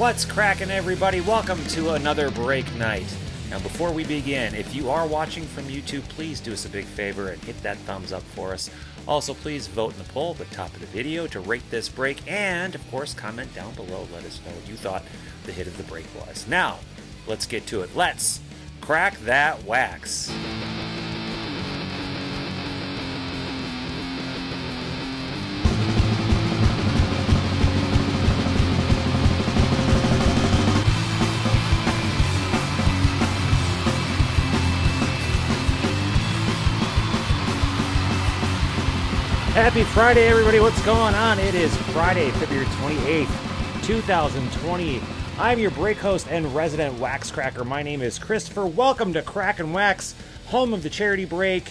What's cracking, everybody? Welcome to another break night. Now, before we begin, if you are watching from YouTube, please do us a big favor and hit that thumbs up for us. Also, please vote in the poll at the top of the video to rate this break, and of course, comment down below. Let us know what you thought the hit of the break was. Now, let's get to it. Let's crack that wax. Happy Friday, everybody. What's going on? It is Friday, February 28th, 2020. I'm your break host and resident wax cracker. My name is Christopher. Welcome to Crackin' Wax, home of the charity break.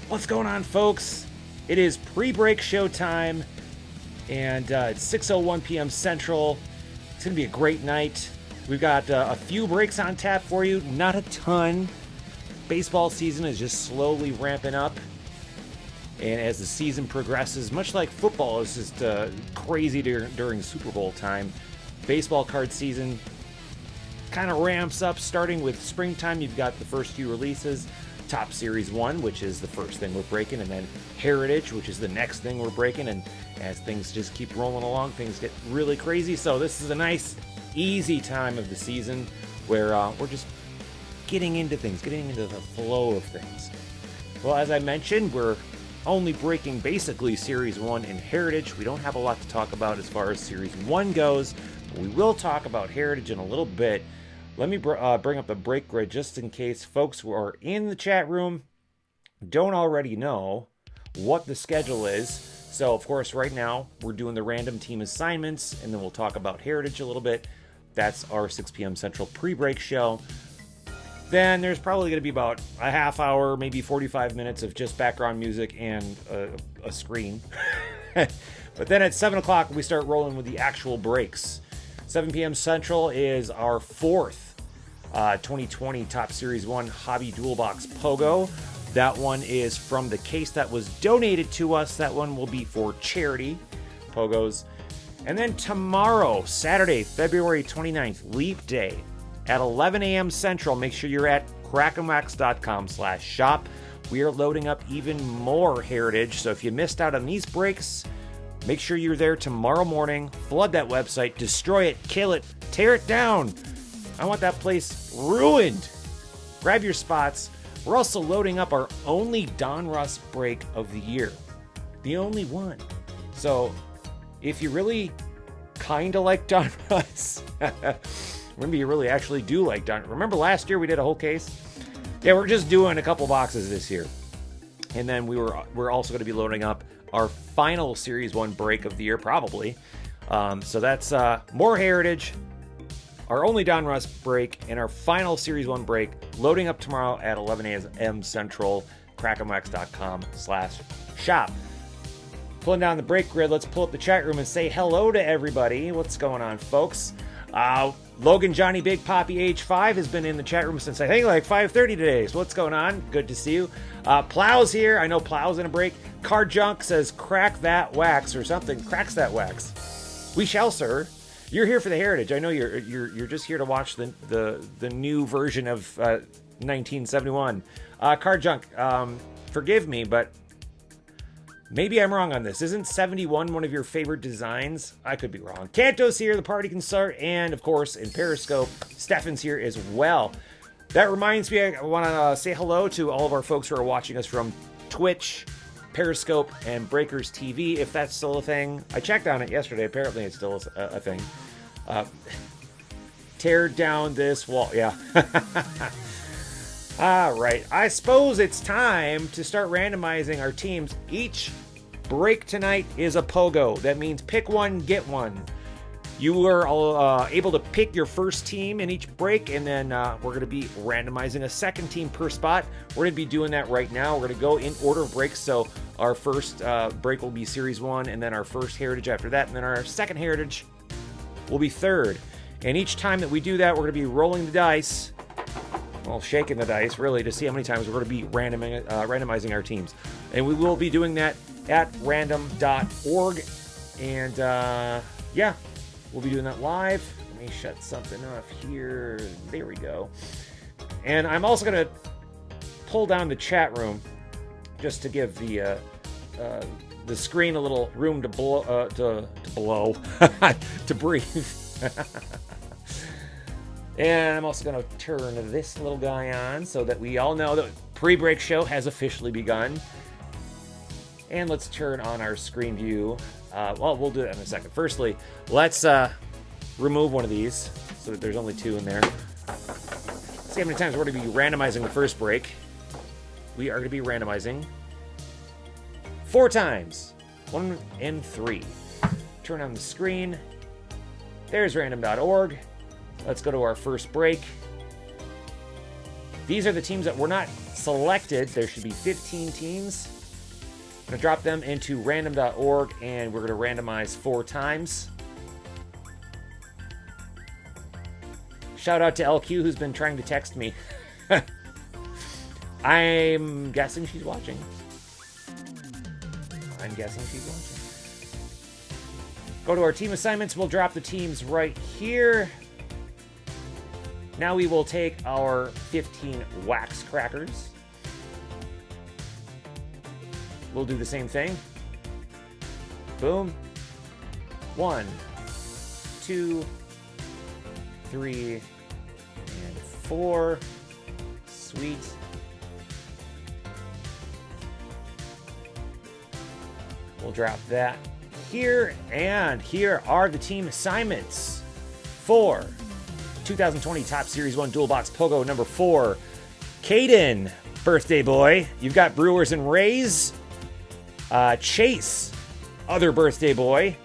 What's going on, folks? It is pre-break show time, and it's 6:01 p.m. Central. It's going to be a great night. We've got a few breaks on tap for you, not a ton. Baseball season is just slowly ramping up. And as the season progresses, much like football is just crazy during Super Bowl time, baseball card season kind of ramps up, starting with springtime. You've got the first few releases, Top Series 1, which is the first thing we're breaking, and then Heritage, which is the next thing we're breaking. And as things just keep rolling along, things get really crazy. So this is a nice, easy time of the season where we're just getting into things, getting into the flow of things. Well, as I mentioned, we're only breaking basically Series 1 and Heritage. We don't have a lot to talk about as far as Series 1 goes. We will talk about Heritage in a little bit. Let me bring up the break grid just in case folks who are in the chat room don't already know what the schedule is. So, of course, right now we're doing the random team assignments, and then we'll talk about Heritage a little bit. That's our 6 p.m. Central pre-break show. Then there's probably going to be about a half hour, maybe 45 minutes of just background music and a screen. But then at 7 o'clock, we start rolling with the actual breaks. 7 p.m. Central is our fourth 2020 Top Series 1 Hobby Dual Box POGO. That one is from the case that was donated to us. That one will be for charity POGOs. And then tomorrow, Saturday, February 29th, Leap Day, at 11 a.m. Central, make sure you're at crackinwax.com/shop. We are loading up even more Heritage, so if you missed out on these breaks, make sure you're there tomorrow morning. Flood that website, destroy it, kill it, tear it down. I want that place ruined. Grab your spots. We're also loading up our only Donruss break of the year. The only one. So, if you really kind of like Donruss, remember, you really actually do like Don. Remember last year we did a whole case? Yeah, we're just doing a couple boxes this year. And then we're also going to be loading up our final Series 1 break of the year, probably. So that's more Heritage, our only Donruss break, and our final Series 1 break, loading up tomorrow at 11 a.m. Central, crackinwax.com/shop. Pulling down the break grid, let's pull up the chat room and say hello to everybody. What's going on, folks? Logan Johnny Big Poppy H5 has been in the chat room since I think like 5:30 today. So what's going on? Good to see you. Plow's here. I know Plow's in a break. Card Junk says crack that wax or something. Cracks that wax. We shall, sir. You're here for the Heritage. I know you're just here to watch the new version of 1971. Card Junk, forgive me, but maybe I'm wrong on this. Isn't 71 one of your favorite designs? I could be wrong. Kanto's here, the party can start, and of course, in Periscope, Stefan's here as well. That reminds me, I want to say hello to all of our folks who are watching us from Twitch, Periscope, and Breakers TV, if that's still a thing. I checked on it yesterday. Apparently, it's still a thing. Tear down this wall. Yeah. All right, I suppose it's time to start randomizing our teams. Each break tonight is a POGO. That means pick one, get one. You are able to pick your first team in each break, and then we're going to be randomizing a second team per spot. We're going to be doing that right now. We're going to go in order of breaks. So our first break will be Series 1, and then our first Heritage after that, and then our second Heritage will be third. And each time that we do that, we're going to be rolling the dice. Well, shaking the dice, really, to see how many times we're going to be randomizing our teams. And we will be doing that at random.org. And, yeah, we'll be doing that live. Let me shut something off here. There we go. And I'm also going to pull down the chat room just to give the screen a little room to blow, to breathe. And I'm also going to turn this little guy on so that we all know that pre-break show has officially begun. And let's turn on our screen view. Well, we'll do that in a second. Firstly, let's remove one of these so that there's only 2 in there. See how many times we're going to be randomizing the first break. We are going to be randomizing 4 times. 1 and 3. Turn on the screen. There's random.org. Let's go to our first break. These are the teams that were not selected. There should be 15 teams. I'm going to drop them into random.org, and we're going to randomize 4 times. Shout out to LQ, who's been trying to text me. I'm guessing she's watching. Go to our team assignments. We'll drop the teams right here. Now we will take our 15 wax crackers. We'll do the same thing. Boom. 1, 2, 3, and 4. Sweet. We'll drop that here, and here are the team assignments for 2020 Top Series 1 Dual Box Pogo number 4. Caden, birthday boy. You've got Brewers and Rays. Chase, other birthday boy.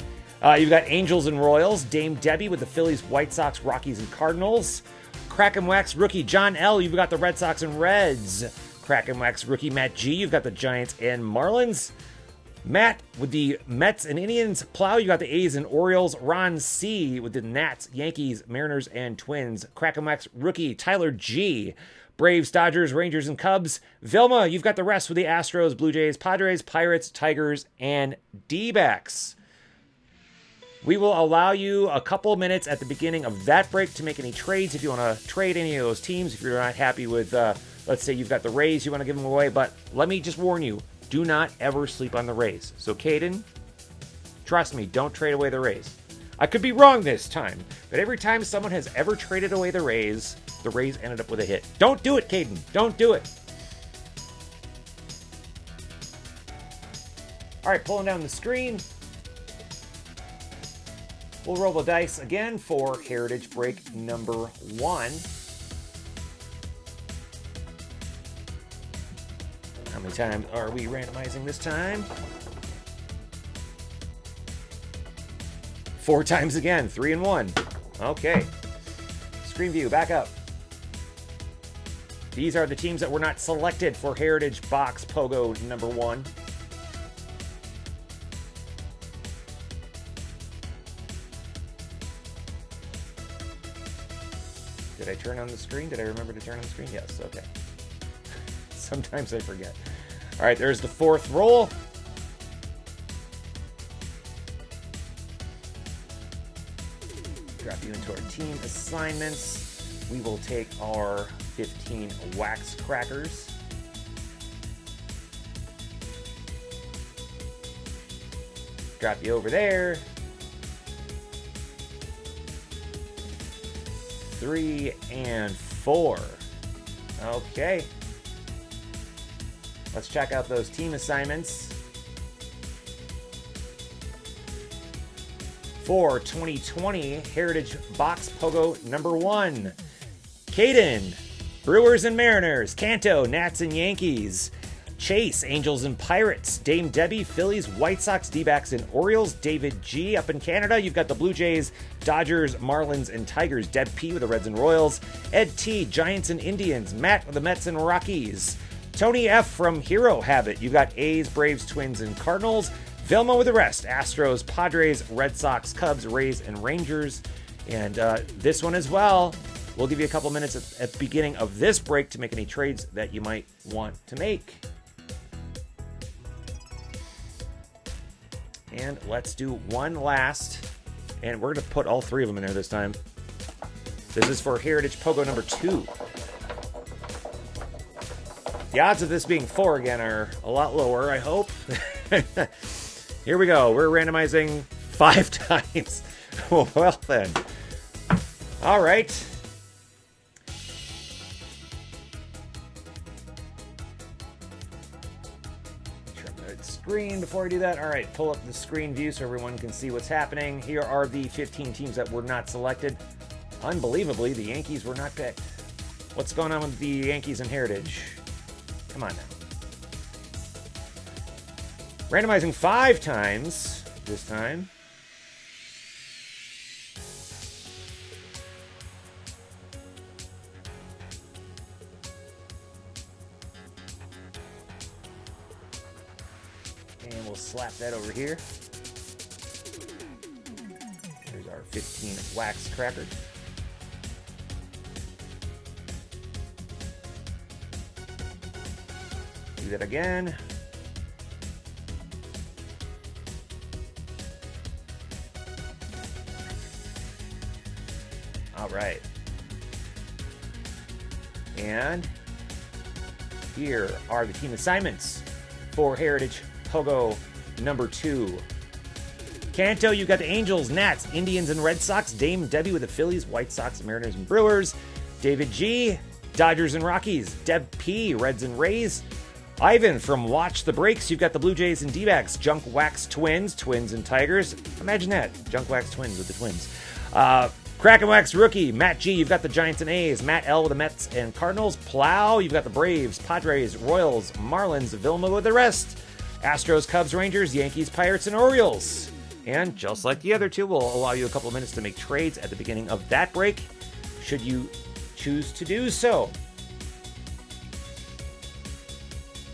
You've got Angels and Royals. Dame Debbie with the Phillies, White Sox, Rockies, and Cardinals. Crackin Wax rookie John L. You've got the Red Sox and Reds. Crackin Wax rookie Matt G. You've got the Giants and Marlins. Matt with the Mets and Indians. Plow, you got the A's and Orioles. Ron C. with the Nats, Yankees, Mariners, and Twins. Crackin Wax rookie Tyler G. Braves, Dodgers, Rangers, and Cubs. Vilma, you've got the rest with the Astros, Blue Jays, Padres, Pirates, Tigers, and D-backs. We will allow you a couple minutes at the beginning of that break to make any trades if you want to trade any of those teams. If you're not happy with, let's say you've got the Rays, you want to give them away. But let me just warn you, do not ever sleep on the Rays. So, Caden, trust me, don't trade away the Rays. I could be wrong this time, but every time someone has ever traded away the Rays ended up with a hit. Don't do it, Caden. Don't do it. All right, pulling down the screen. We'll roll the dice again for Heritage Break number 1. How many times are we randomizing this time? 4 times again, 3 and 1. Okay. Screen view, back up. These are the teams that were not selected for Heritage Box Pogo number 1. Did I turn on the screen? Did I remember to turn on the screen? Yes, okay. Sometimes I forget. All right, there's the 4th roll. Drop you into our team assignments. We will take our 15 wax crackers. Drop you over there. 3 and 4. Okay. Let's check out those team assignments. For 2020 Heritage Box Pogo number 1. Caden, Brewers and Mariners. Canto, Nats and Yankees. Chase, Angels and Pirates. Dame Debbie, Phillies, White Sox, D-backs, and Orioles. David G. Up in Canada, you've got the Blue Jays, Dodgers, Marlins, and Tigers. Deb P. with the Reds and Royals. Ed T. Giants and Indians. Matt with the Mets and Rockies. Tony F. from Hero Habit. You've got A's, Braves, Twins, and Cardinals. Vilma with the rest. Astros, Padres, Red Sox, Cubs, Rays, and Rangers. And this one as well. We'll give you a couple minutes at the beginning of this break to make any trades that you might want to make. And let's do one last. And we're going to put all 3 of them in there this time. This is for Heritage Pogo number 2. The odds of this being 4 again are a lot lower, I hope. Here we go. We're randomizing 5 times. Well then. All right. Trim the screen before I do that. All right, pull up the screen view so everyone can see what's happening. Here are the 15 teams that were not selected. Unbelievably, the Yankees were not picked. What's going on with the Yankees and Heritage? Come on now. Randomizing 5 times this time. And we'll slap that over here. Here's our 15 wax crackers. Do that again. All right. And here are the team assignments for Heritage Pogo number 2. Kanto, you got the Angels, Nats, Indians, and Red Sox. Dame Debbie with the Phillies, White Sox, Mariners, and Brewers. David G, Dodgers and Rockies. Deb P, Reds and Rays. Ivan from Watch the Breaks, you've got the Blue Jays and D-backs. Junk Wax Twins, Twins and Tigers. Imagine that, Junk Wax Twins with the Twins. Crackin Wax Rookie, Matt G, you've got the Giants and A's. Matt L with the Mets and Cardinals. Plow, you've got the Braves, Padres, Royals, Marlins, Vilma with the rest. Astros, Cubs, Rangers, Yankees, Pirates, and Orioles. And just like the other two, we'll allow you a couple of minutes to make trades at the beginning of that break, should you choose to do so.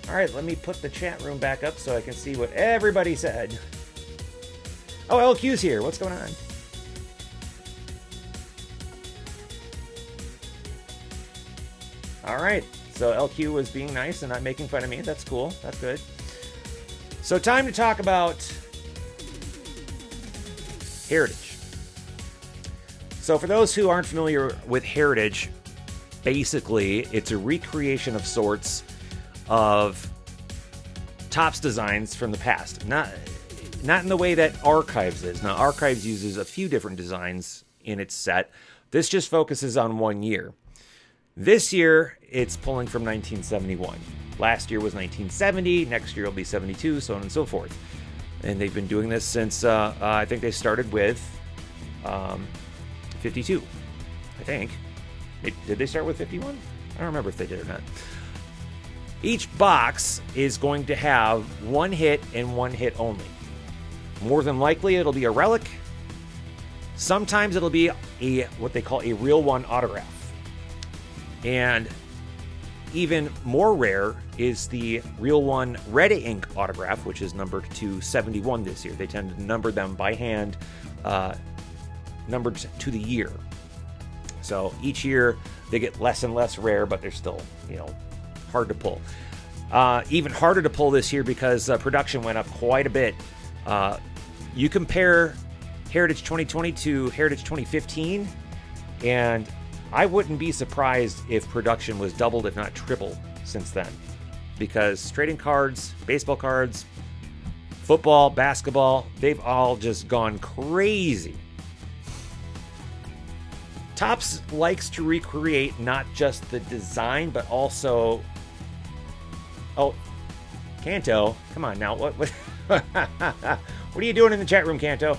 All right, let me put the chat room back up so I can see what everybody said. Oh, LQ's here. What's going on? All right, so LQ was being nice and not making fun of me. That's cool. That's good. So time to talk about Heritage. So for those who aren't familiar with Heritage, basically it's a recreation of sorts of Topps designs from the past. Not in the way that Archives is. Now, Archives uses a few different designs in its set. This just focuses on one year. This year, it's pulling from 1971. Last year was 1970. Next year will be 72, so on and so forth. And they've been doing this since, I think they started with 52, I think. Did they start with 51? I don't remember if they did or not. Each box is going to have one hit and one hit only. More than likely, it'll be a relic. Sometimes it'll be what they call a real one autograph. And even more rare is the real one red ink autograph, which is numbered to 71 this year. They tend to number them by hand, numbered to the year. So each year they get less and less rare, but they're still, hard to pull. Even harder to pull this year because production went up quite a bit. You compare Heritage 2020 to Heritage 2015, and I wouldn't be surprised if production was doubled, if not tripled, since then. Because trading cards, baseball cards, football, basketball, they've all just gone crazy. Topps likes to recreate not just the design, but also... Oh, Kanto, come on now. What what are you doing in the chat room, Kanto?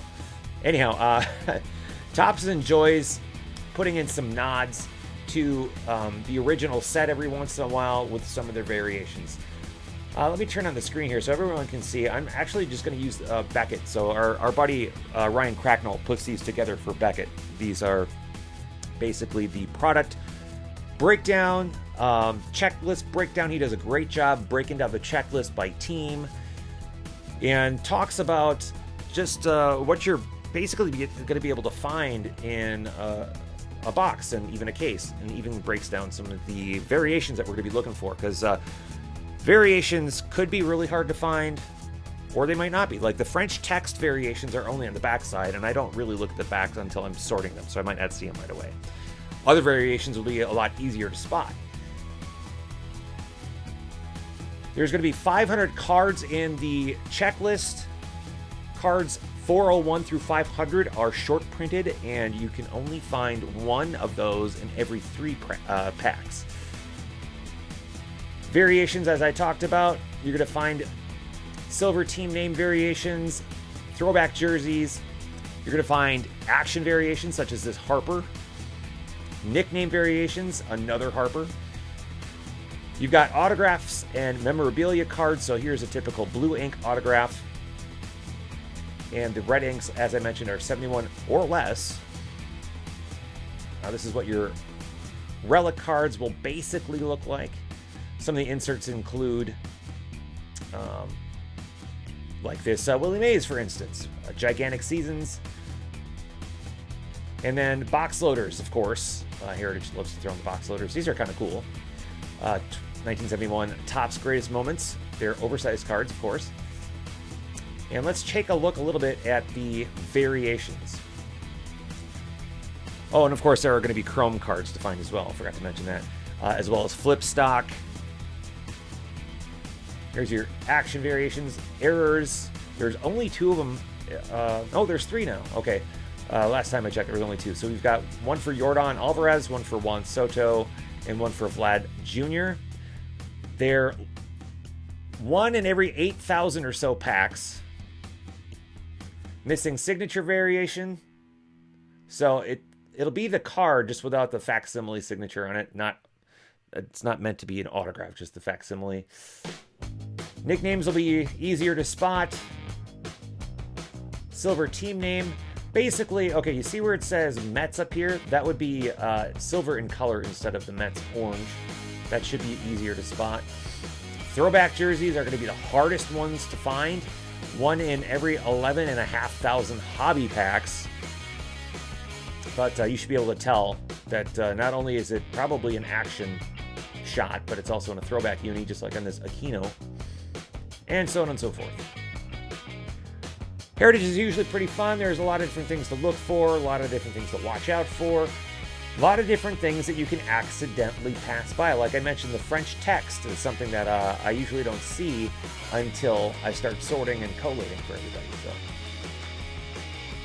Anyhow, Topps enjoys putting in some nods to the original set every once in a while with some of their variations. Let me turn on the screen here so everyone can see. I'm actually just going to use Beckett. So our buddy Ryan Cracknell puts these together for Beckett. These are basically the product breakdown, checklist breakdown. He does a great job breaking down the checklist by team and talks about just what you're basically going to be able to find in a box and even a case, and even breaks down some of the variations that we're going to be looking for, because variations could be really hard to find, or they might not be. Like the French text variations are only on the back side, and I don't really look at the backs until I'm sorting them, so I might not see them right away. Other variations will be a lot easier to spot. There's going to be 500 cards in the checklist. Cards 401 through 500 are short printed, and you can only find one of those in every 3 packs. Variations, as I talked about, you're going to find silver team name variations, throwback jerseys. You're going to find action variations, such as this Harper. Nickname variations, another Harper. You've got autographs and memorabilia cards. So here's a typical blue ink autograph. And the red inks, as I mentioned, are 71 or less. Now, this is what your relic cards will basically look like. Some of the inserts include, like this Willie Mays, for instance, Gigantic Seasons. And then box loaders, of course. Heritage loves to throw in the box loaders. These are kind of cool. 1971 Topps Greatest Moments. They're oversized cards, of course. And let's take a look a little bit at the variations. Oh, and of course, there are going to be chrome cards to find as well. I forgot to mention that. As well as flip stock. Here's your action variations. Errors. There's only 2 of them. Oh, there's 3 now. Okay. Last time I checked, there was only 2. So we've got one for Yordan Alvarez, one for Juan Soto, and one for Vlad Jr. They're one in every 8,000 or so packs. Missing signature variation. So it'll be the card just without the facsimile signature on it. It's not meant to be an autograph, just the facsimile. Nicknames will be easier to spot. Silver team name. Basically, okay, you see where it says Mets up here? That would be silver in color instead of the Mets orange. That should be easier to spot. Throwback jerseys are going to be the hardest ones to find. One in every 11,500 hobby packs. But you should be able to tell that not only is it probably an action shot, but it's also in a throwback uni, just like on this Aquino. And so on and so forth. Heritage is usually pretty fun. There's a lot of different things to look for, a lot of different things to watch out for, a lot of different things that you can accidentally pass by. Like I mentioned, the French text is something that I usually don't see until I start sorting and collating for everybody. So,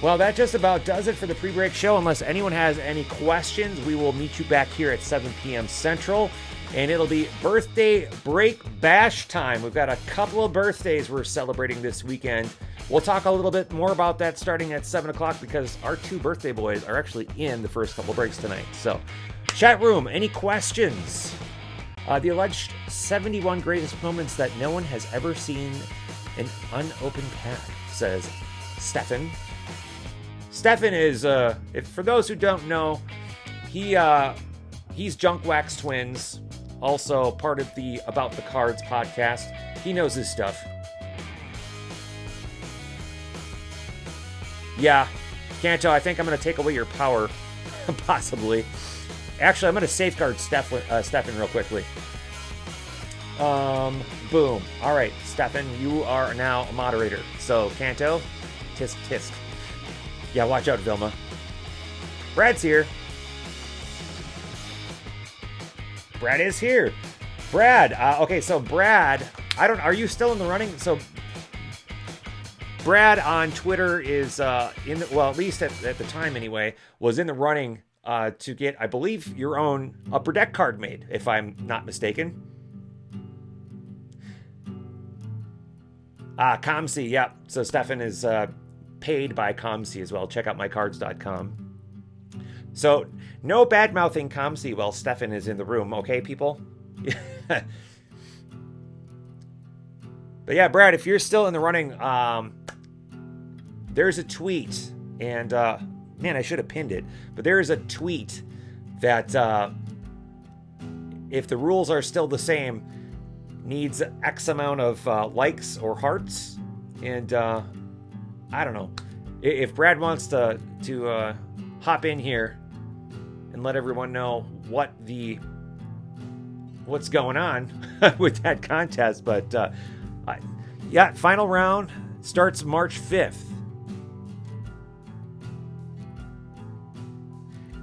well, that just about does it for the pre-break show. Unless anyone has any questions, we will meet you back here at 7 p.m. Central. And it'll be birthday break bash time. We've got a couple of birthdays we're celebrating this weekend. We'll talk a little bit more about that starting at 7 o'clock because our 2 birthday boys are actually in the first couple breaks tonight. So, chat room, any questions? The alleged 71 greatest moments that no one has ever seen in unopened pack, says Stefan. Stefan is, for those who don't know, he's Junk Wax Twins, also part of the About the Cards podcast. He knows his stuff. Yeah, Kanto, I think I'm going to take away your power, possibly. Actually, I'm going to safeguard Stefan real quickly. Boom. All right, Stefan, you are now a moderator. So, Kanto, tisk tisk. Yeah, watch out, Vilma. Brad's here. Brad is here. Brad, okay, so Brad, are you still in the running? So, Brad on Twitter is at least at the time anyway, was in the running to get, I believe, your own Upper Deck card made, if I'm not mistaken. ComC, yeah. So Stefan is paid by ComC as well. Check out mycards.com. So no bad-mouthing ComC while Stefan is in the room, okay, people? But yeah, Brad, if you're still in the running, there's a tweet, and man, I should have pinned it, but there is a tweet that if the rules are still the same, needs X amount of likes or hearts, and I don't know. If Brad wants to hop in here and let everyone know what's going on with that contest, but yeah, final round starts March 5th.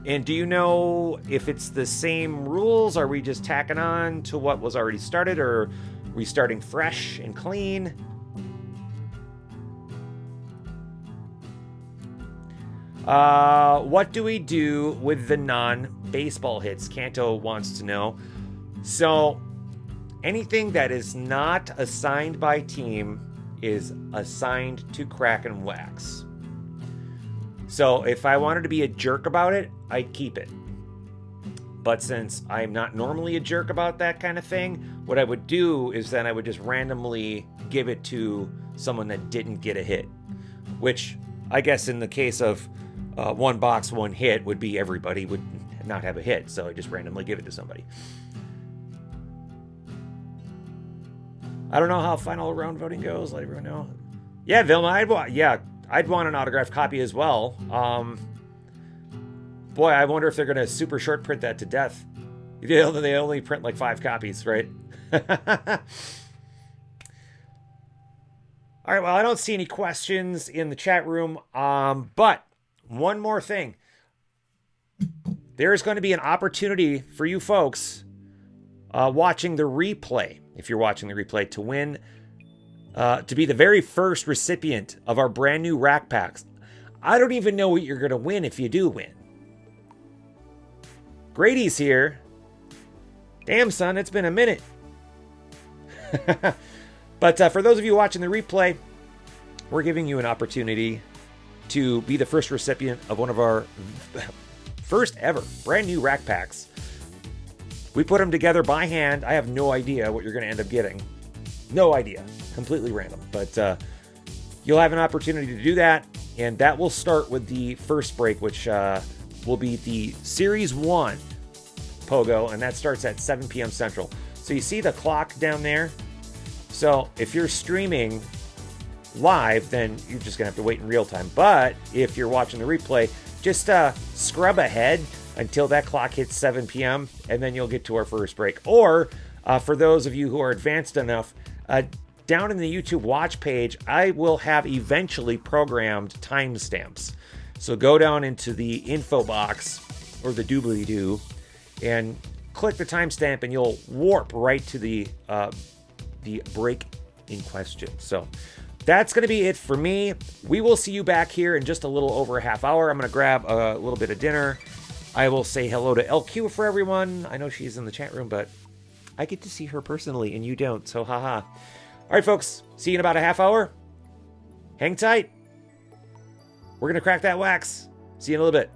And do you know if it's the same rules? Are we just tacking on to what was already started, or are we starting fresh and clean? What do we do with the non-baseball hits? Kanto wants to know. So anything that is not assigned by team is assigned to Crackin Wax. So if I wanted to be a jerk about it, I'd keep it. But since I'm not normally a jerk about that kind of thing, what I would do is then I would just randomly give it to someone that didn't get a hit. Which I guess in the case of one box, one hit would be everybody would not have a hit. So I just randomly give it to somebody. I don't know how final round voting goes. Let everyone know. Yeah, Vilma, I'd want an autographed copy as well. Boy, I wonder if they're going to super short print that to death. They only print like 5 copies, right? All right, well, I don't see any questions in the chat room. But one more thing. There's going to be an opportunity for you folks watching the replay, if you're watching the replay, to win, to be the very first recipient of our brand new RAK Packs. I don't even know what you're going to win if you do win. Grady's here. Damn, son, it's been a minute. But for those of you watching the replay, we're giving you an opportunity to be the first recipient of one of our first ever brand new RAK Packs. We put them together by hand. I have no idea what you're going to end up getting. No idea. Completely random. But you'll have an opportunity to do that. And that will start with the first break, which will be the Series 1 POGO. And that starts at 7 p.m. Central. So you see the clock down there? So if you're streaming live, then you're just going to have to wait in real time. But if you're watching the replay, just scrub ahead until that clock hits 7 p.m. and then you'll get to our first break. Or for those of you who are advanced enough, down in the YouTube watch page, I will have eventually programmed timestamps. So go down into the info box or the doobly-doo and click the timestamp and you'll warp right to the break in question. So that's going to be it for me. We will see you back here in just a little over a half hour. I'm going to grab a little bit of dinner. I will say hello to LQ for everyone. I know she's in the chat room, but I get to see her personally and you don't, so haha. All right, folks, see you in about a half hour. Hang tight. We're going to crack that wax. See you in a little bit.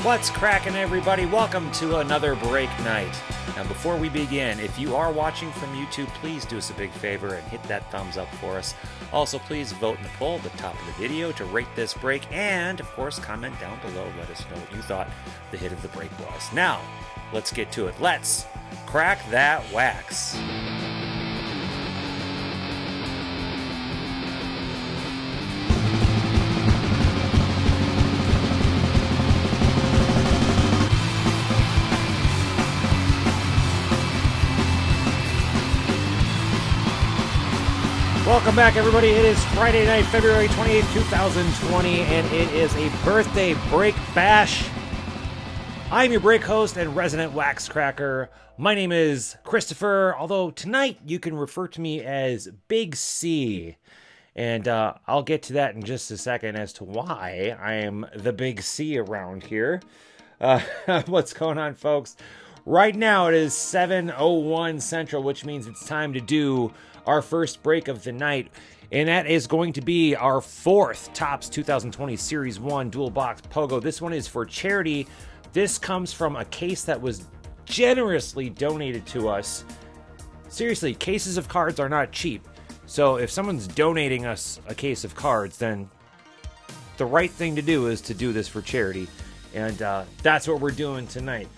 What's cracking, everybody? Welcome to another break night. Now, before we begin, if you are watching from YouTube, please do us a big favor and hit that thumbs up for us. Also, please vote in the poll at the top of the video to rate this break, and of course, comment down below. Let us know what you thought the hit of the break was. Now, let's get to it. Let's crack that wax. Welcome back, everybody. It is Friday night, February 28th, 2020, and it is a birthday break bash. I'm your break host and resident wax cracker. My name is Christopher, although tonight you can refer to me as Big C. And I'll get to that in just a second as to why I am the Big C around here. What's going on, folks? Right now it is 7:01 Central, which means it's time to do our first break of the night, and that is going to be our fourth Topps 2020 Series 1 Dual Box POGO. This one is for charity. This comes from a case that was generously donated to us. Seriously, cases of cards are not cheap. So if someone's donating us a case of cards, then the right thing to do is to do this for charity. And that's what we're doing tonight.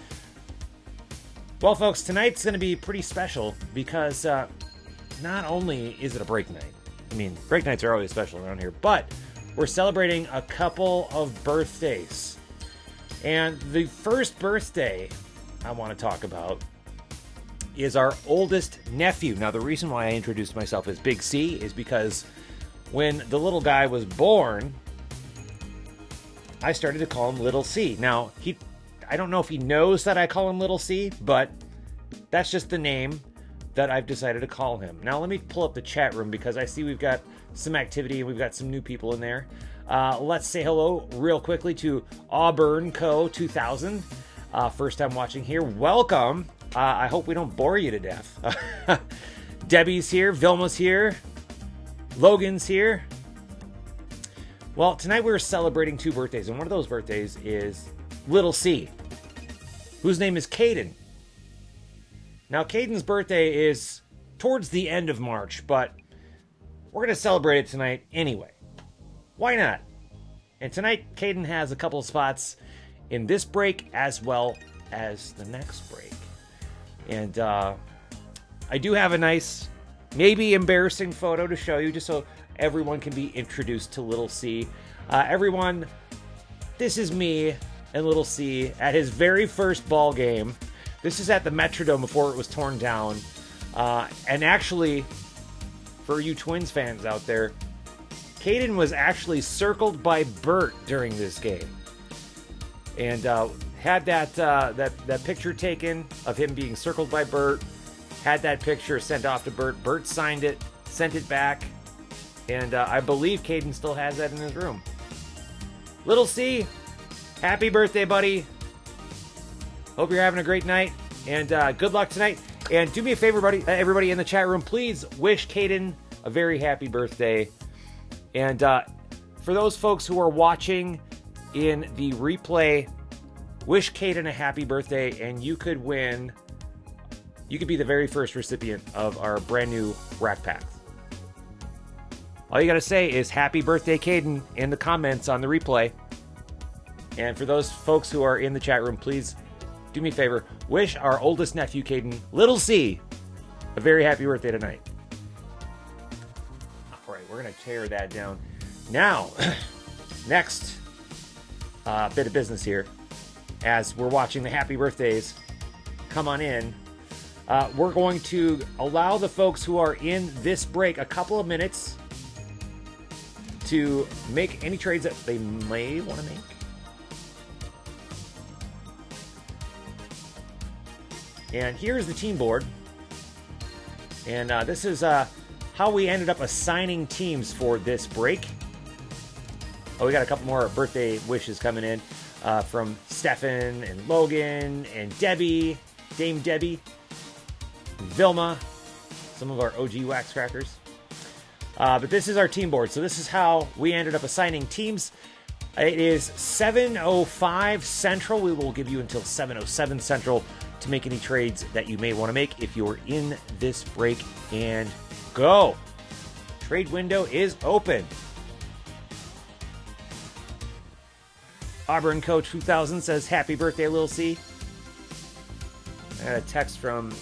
Well, folks, tonight's going to be pretty special because not only is it a break night, I mean, break nights are always special around here, but we're celebrating a couple of birthdays. And the first birthday I want to talk about is our oldest nephew. Now, the reason why I introduced myself as Big C is because when the little guy was born, I started to call him Little C. Now, I don't know if he knows that I call him Little C, but that's just the name that I've decided to call him. Now, let me pull up the chat room because I see we've got some activity and we've got some new people in there. Let's say hello real quickly to Auburn Co. 2000. First time watching here. Welcome. I hope we don't bore you to death. Debbie's here. Vilma's here. Logan's here. Well, tonight we're celebrating two birthdays, and one of those birthdays is Little C, whose name is Caden. Now, Caden's birthday is towards the end of March, but we're going to celebrate it tonight anyway. Why not? And tonight, Caden has a couple of spots in this break as well as the next break. And I do have a nice, maybe embarrassing photo to show you just so everyone can be introduced to Little C. Everyone, this is me and Little C at his very first ball game. This is at the Metrodome before it was torn down. And actually, for you Twins fans out there, Caden was actually circled by Bert during this game. And had that picture taken of him being circled by Bert. Had that picture sent off to Bert. Bert signed it, sent it back. And I believe Caden still has that in his room. Little C, happy birthday, buddy. Hope you're having a great night, and good luck tonight. And do me a favor, everybody in the chat room, please wish Caden a very happy birthday. And for those folks who are watching in the replay, wish Caden a happy birthday, and you could win. You could be the very first recipient of our brand new RAK Pack. All you got to say is happy birthday, Caden, in the comments on the replay. And for those folks who are in the chat room, please do me a favor, wish our oldest nephew, Caden, Little C, a very happy birthday tonight. All right, we're going to tear that down. Now, next bit of business here, as we're watching the happy birthdays come on in, we're going to allow the folks who are in this break a couple of minutes to make any trades that they may want to make. And here's the team board. And this is how we ended up assigning teams for this break. Oh, we got a couple more birthday wishes coming in from Stefan and Logan and Debbie, Dame Debbie, Vilma, some of our OG wax crackers. But this is our team board. So this is how we ended up assigning teams. It is 7:05 Central. We will give you until 7:07 Central to make any trades that you may want to make if you're in this break and go. Trade window is open. Auburn Coach 2000 says, happy birthday, Lil C. I got a text from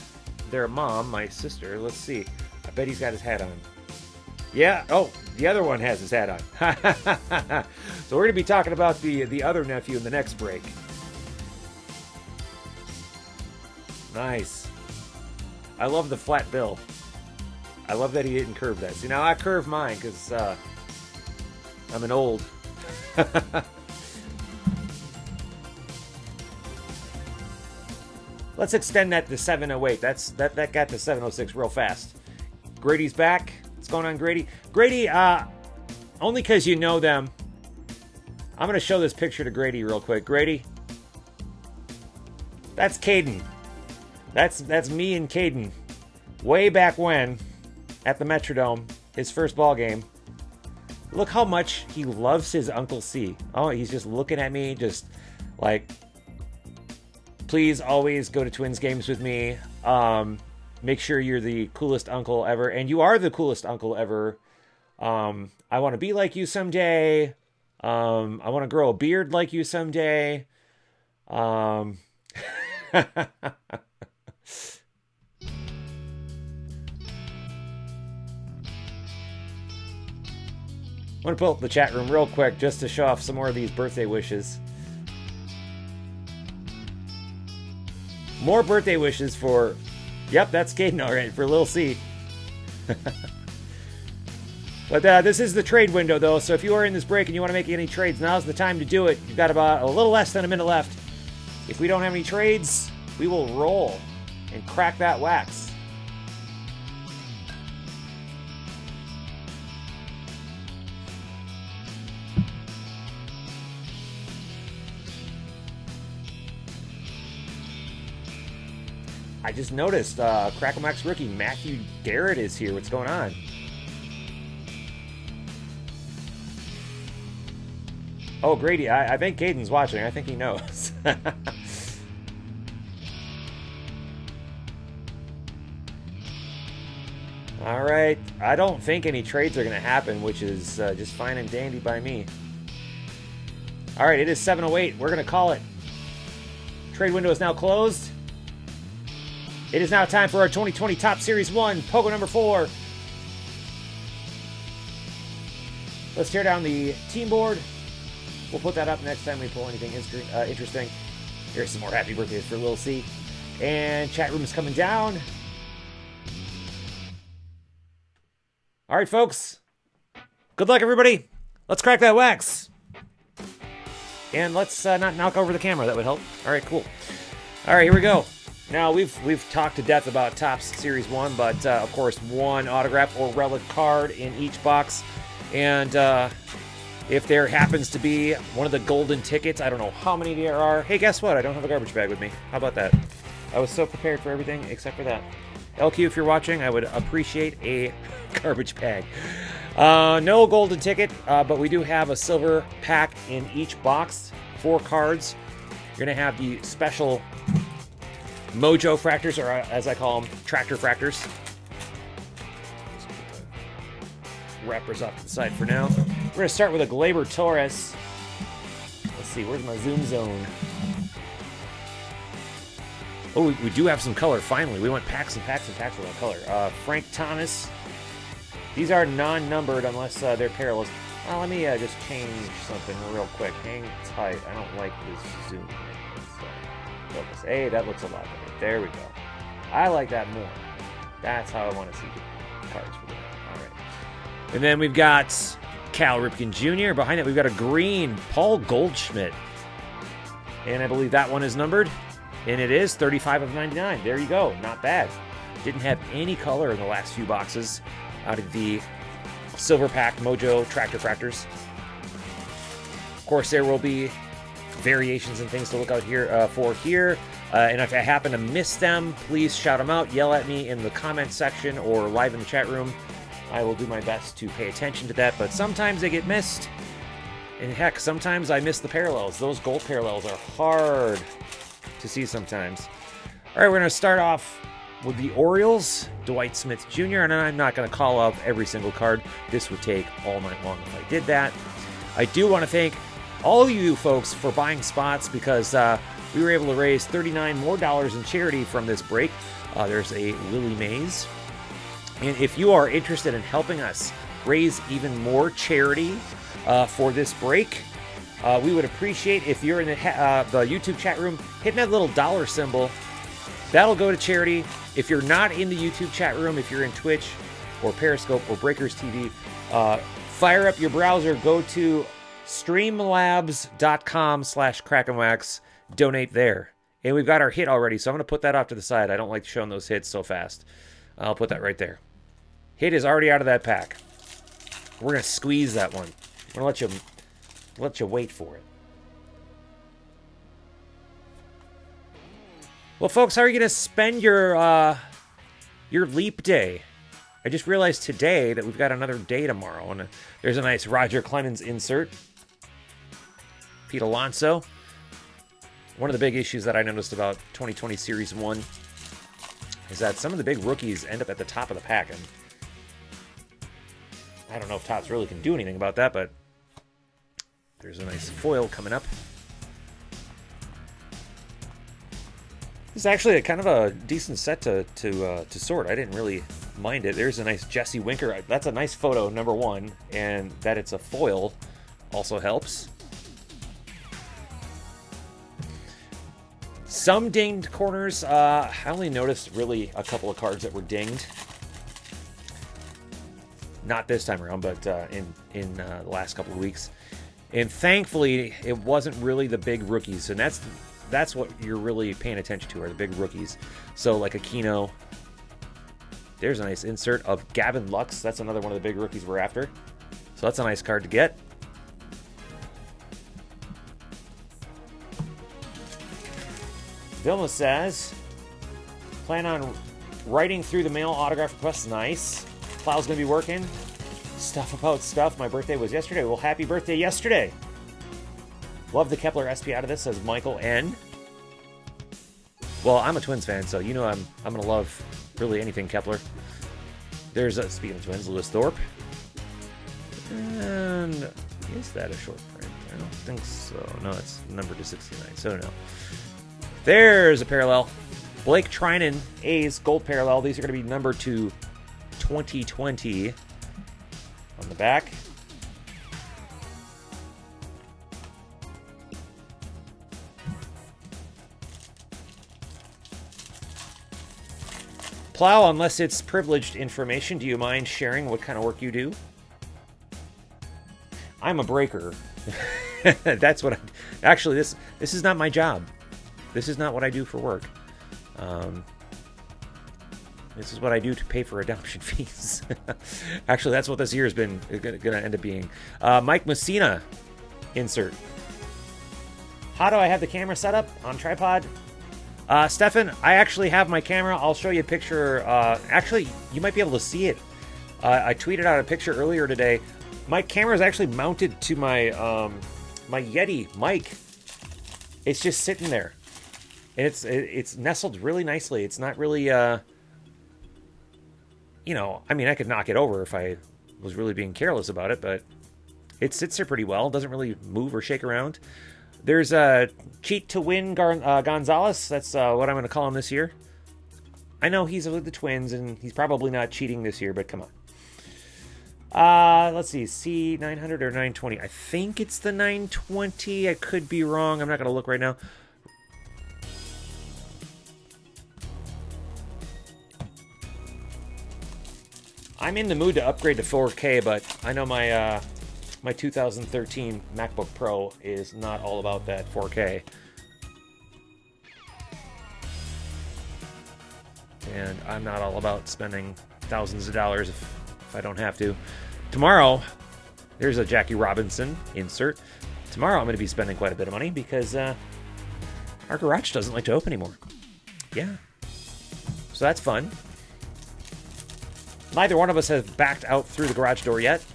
their mom, my sister. Let's see. I bet he's got his hat on. Yeah. Oh, the other one has his hat on. So we're going to be talking about the other nephew in the next break. Nice. I love the flat bill. I love that he didn't curve that. See, now I curve mine because I'm an old. Let's extend that to 7:08. That got to 7:06 real fast. Grady's back. What's going on, Grady? Grady, only because you know them. I'm going to show this picture to Grady real quick. Grady, that's Caden. That's me and Caden. Way back when, at the Metrodome, his first ball game. Look how much he loves his Uncle C. Oh, he's just looking at me, just like, please always go to Twins games with me. Make sure you're the coolest uncle ever. And you are the coolest uncle ever. I want to be like you someday. I want to grow a beard like you someday. I want to pull up the chat room real quick just to show off some more of these birthday wishes. More birthday wishes for... Yep, that's Caden, all right, for Lil C. But this is the trade window, though, so if you are in this break and you want to make any trades, now's the time to do it. You've got about a little less than a minute left. If we don't have any trades, we will roll and crack that wax. I just noticed Crackin Wax rookie Matthew Garrett is here. What's going on? Oh, Grady, I think Caden's watching. I think he knows. All right. I don't think any trades are going to happen, which is just fine and dandy by me. All right, it is 7:08. We're going to call it. Trade window is now closed. It is now time for our 2020 Top Series 1, POGO number 4. Let's tear down the team board. We'll put that up next time we pull anything interesting. Here's some more happy birthdays for Lil C. And chat room is coming down. All right, folks. Good luck, everybody. Let's crack that wax. And let's not knock over the camera. That would help. All right, cool. All right, here we go. Now, we've talked to death about Topps Series 1, but, of course, one autograph or relic card in each box. And if there happens to be one of the golden tickets, I don't know how many there are. Hey, guess what? I don't have a garbage bag with me. How about that? I was so prepared for everything except for that. LQ, if you're watching, I would appreciate a garbage bag. No golden ticket, but we do have a silver pack in each box. 4 cards. You're going to have the special Mojo fractors, or as I call them, tractor fractors. Wrappers off to the side for now. We're going to start with a Gleyber Torres. Let's see, where's my zoom zone? Oh, we do have some color, finally. We went packs and packs and packs without color. Frank Thomas. These are non-numbered unless they're parallels. Let me just change something real quick. Hang tight. I don't like this zoom. Focus. Hey, that looks a lot better. There we go. I like that more. That's how I want to see the cards for that. All right. And then we've got Cal Ripken Jr. Behind that, we've got a green Paul Goldschmidt. And I believe that one is numbered. And it is 35 of 99. There you go. Not bad. Didn't have any color in the last few boxes out of the silver pack Mojo Tractor Fractors. Of course, there will be variations and things to look out here for here. And if I happen to miss them, please shout them out. Yell at me in the comment section or live in the chat room. I will do my best to pay attention to that, but sometimes they get missed. And heck, sometimes I miss the parallels. Those gold parallels are hard to see sometimes. All right, we're going to start off with the Orioles, Dwight Smith Jr., and I'm not going to call up every single card. This would take all night long if I did that. I do want to thank all of you folks for buying spots because we were able to raise $39 more in charity from this break. There's a Lily Mays. And if you are interested in helping us raise even more charity for this break, we would appreciate if you're in the YouTube chat room, hitting that little dollar symbol. That'll go to charity. If you're not in the YouTube chat room, if you're in Twitch or Periscope or Breakers TV, fire up your browser, go to streamlabs.com/crackinwax, donate there. And we've got our hit already, so I'm going to put that off to the side. I don't like showing those hits so fast. I'll put that right there. Hit is already out of that pack. We're going to squeeze that one. I'm going to let you wait for it. Well, folks, how are you going to spend your leap day? I just realized today that we've got another day tomorrow, and there's a nice Roger Clemens insert. Pete Alonso. One of the big issues that I noticed about 2020 Series 1 is that some of the big rookies end up at the top of the pack, and I don't know if Topps really can do anything about that, but there's a nice foil coming up. This is actually kind of a decent set to sort. I didn't really mind it. There's a nice Jesse Winker. That's a nice photo, number one, and that it's a foil also helps. Some dinged corners. I only noticed really a couple of cards that were dinged. Not this time around, but in the last couple of weeks. And thankfully, it wasn't really the big rookies, and that's what you're really paying attention to, are the big rookies. So like Aquino. There's a nice insert of Gavin Lux. That's another one of the big rookies we're after. So that's a nice card to get. Vilma says, plan on writing through the mail autograph requests. Nice. Plow's going to be working. Stuff about stuff. My birthday was yesterday. Well, happy birthday yesterday. Love the Kepler SP out of this, says Michael N. Well, I'm a Twins fan, so you know I'm going to love really anything Kepler. There's, speaking of Twins, Lewis Thorpe. And is that a short print? I don't think so. No, it's numbered to 69, so no. There's a parallel. Blake Trinan, A's gold parallel. These are going to be numbered to 2020 on the back. Plow, unless it's privileged information, do you mind sharing what kind of work you do? I'm a breaker. That's what actually, this is not my job. This is not what I do for work. This is what I do to pay for adoption fees. Actually, that's what this year has been going to end up being. Mike Messina insert. How do I have the camera set up on tripod? Stefan, I actually have my camera. I'll show you a picture. Actually, you might be able to see it. I tweeted out a picture earlier today. My camera is actually mounted to my my Yeti mic. It's just sitting there, and it's nestled really nicely. It's not really, I mean, I could knock it over if I was really being careless about it, but it sits there pretty well. It doesn't really move or shake around. There's a cheat to win Gonzalez. That's what I'm going to call him this year. I know he's with the Twins, and he's probably not cheating this year, but come on. Let's see, C900 or 920. I think it's the 920. I could be wrong. I'm not going to look right now. I'm in the mood to upgrade to 4K, but I know my my 2013 MacBook Pro is not all about that 4K. And I'm not all about spending thousands of dollars if I don't have to. Tomorrow, there's a Jackie Robinson insert. Tomorrow I'm going to be spending quite a bit of money because our garage doesn't like to open anymore. Yeah. So that's fun. Neither one of us have backed out through the garage door yet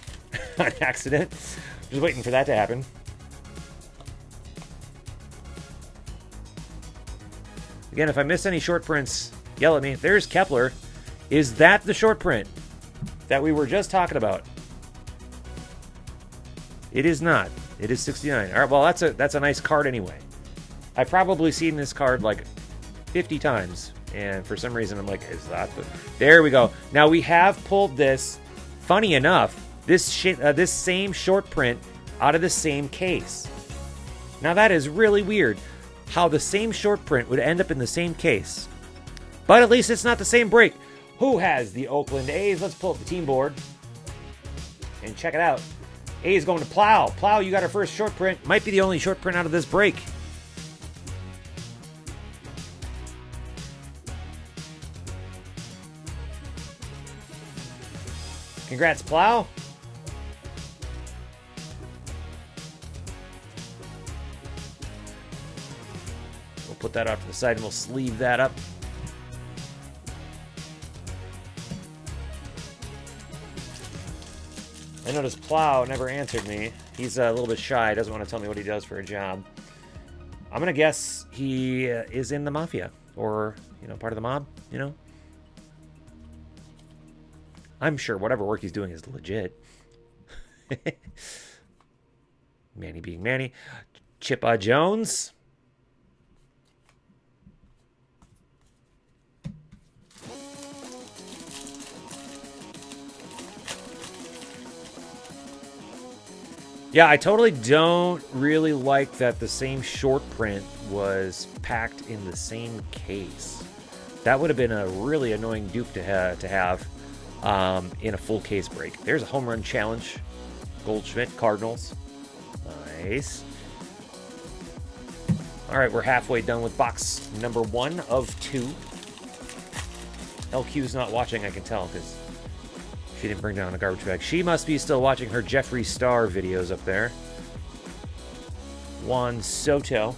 on accident. Just waiting for that to happen. Again, if I miss any short prints, yell at me. There's Kepler. Is that the short print that we were just talking about? It is not. It is 69. All right, well, that's a nice card anyway. I've probably seen this card like 50 times, and for some reason I'm like, is that the... There we go. Now we have pulled this, funny enough, this same short print out of the same case. Now that is really weird, how the same short print would end up in the same case. But at least it's not the same break. Who has the Oakland A's? Let's pull up the team board and check it out. A's going to Plow. Plow, you got our first short print. Might be the only short print out of this break. Congrats, Plow. We'll put that off to the side and we'll sleeve that up. I noticed Plow never answered me. He's a little bit shy. Doesn't want to tell me what he does for a job. I'm going to guess he is in the mafia. Or, part of the mob, I'm sure whatever work he's doing is legit. Manny being Manny. Chippa Jones. Yeah, I totally don't really like that the same short print was packed in the same case. That would have been a really annoying dupe to have in a full case break. There's a home run challenge. Goldschmidt, Cardinals. Nice. All right, we're halfway done with box number 1 of 2. LQ's not watching, I can tell, because she didn't bring down a garbage bag. She must be still watching her Jeffree Star videos up there. Juan Soto.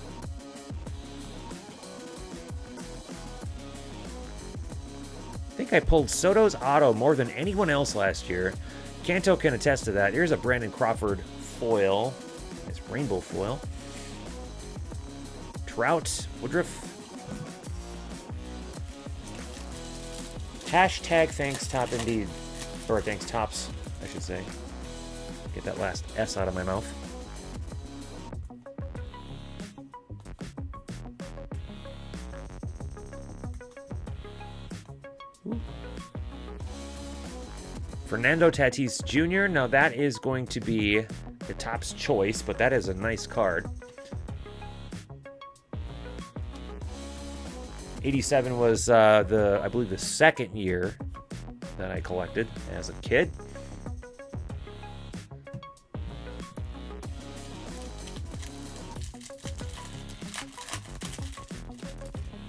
I think I pulled Soto's auto more than anyone else last year. Canto can attest to that. Here's a Brandon Crawford foil. Nice rainbow foil. Trout, Woodruff. Hashtag thanks top indeed. Or thanks tops, I should say. Get that last S out of my mouth. Ooh. Fernando Tatis Jr. Now that is going to be the Topps choice, but that is a nice card. 87 was I believe the second year that I collected as a kid.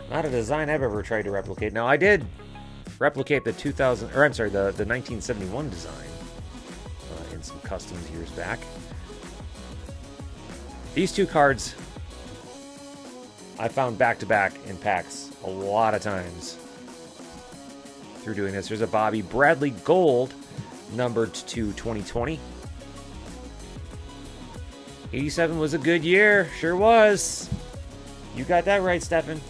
Not a design I've ever tried to replicate. Now I did replicate the the 1971 design in some customs years back. These two cards I found back-to-back in packs a lot of times through doing this. There's a Bobby Bradley Gold, numbered to 2020. 87 was a good year. Sure was. You got that right, Stefan.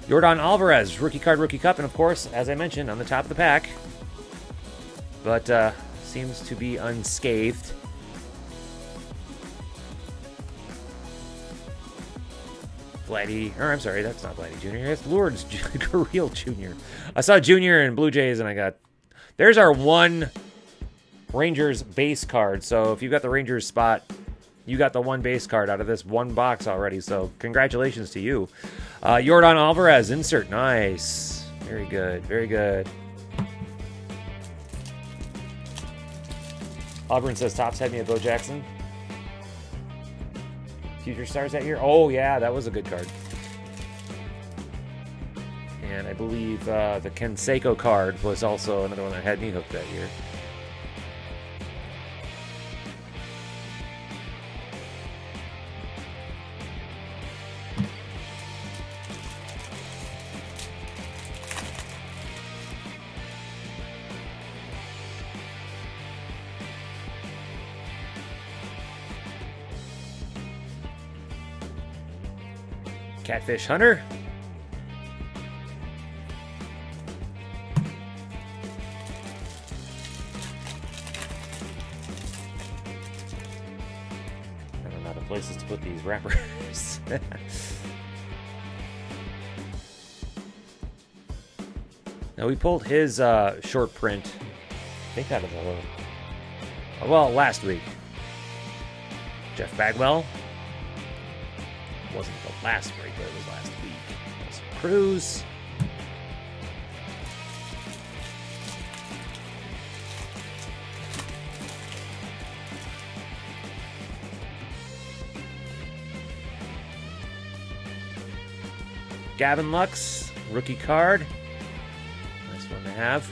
Yordan Alvarez, rookie card, rookie cup, and of course, as I mentioned, on the top of the pack. But seems to be unscathed. Vladdy, or I'm sorry, that's not Vladdy Jr. That's Lourdes Gurriel Jr. I saw Jr. in Blue Jays, and I got... There's our one Rangers base card. So if you got the Rangers spot, you got the one base card out of this one box already. So congratulations to you. Yordan Alvarez, insert. Nice. Very good. Very good. Auburn says, Topps had me at Bo Jackson. Future Stars that year? Oh, yeah, that was a good card. And I believe the Canseco card was also another one that had me hooked that year. Catfish Hunter. I don't know how the places to put these wrappers. Now we pulled his short print, I think out of the, well, last week. Jeff Bagwell. Wasn't the last break, but it was last week. Nelson Cruz. Gavin Lux, rookie card. Nice one to have.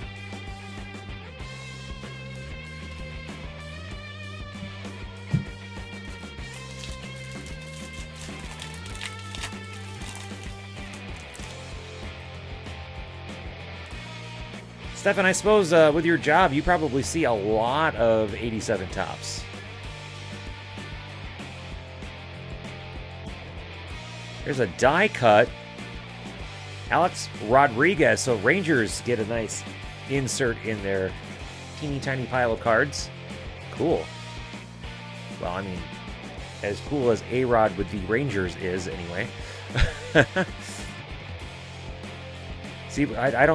Stefan, I suppose with your job, you probably see a lot of 87 tops. There's a die cut. Alex Rodriguez. So Rangers get a nice insert in their teeny tiny pile of cards. Cool. Well, I mean, as cool as A-Rod with the Rangers is anyway. See, I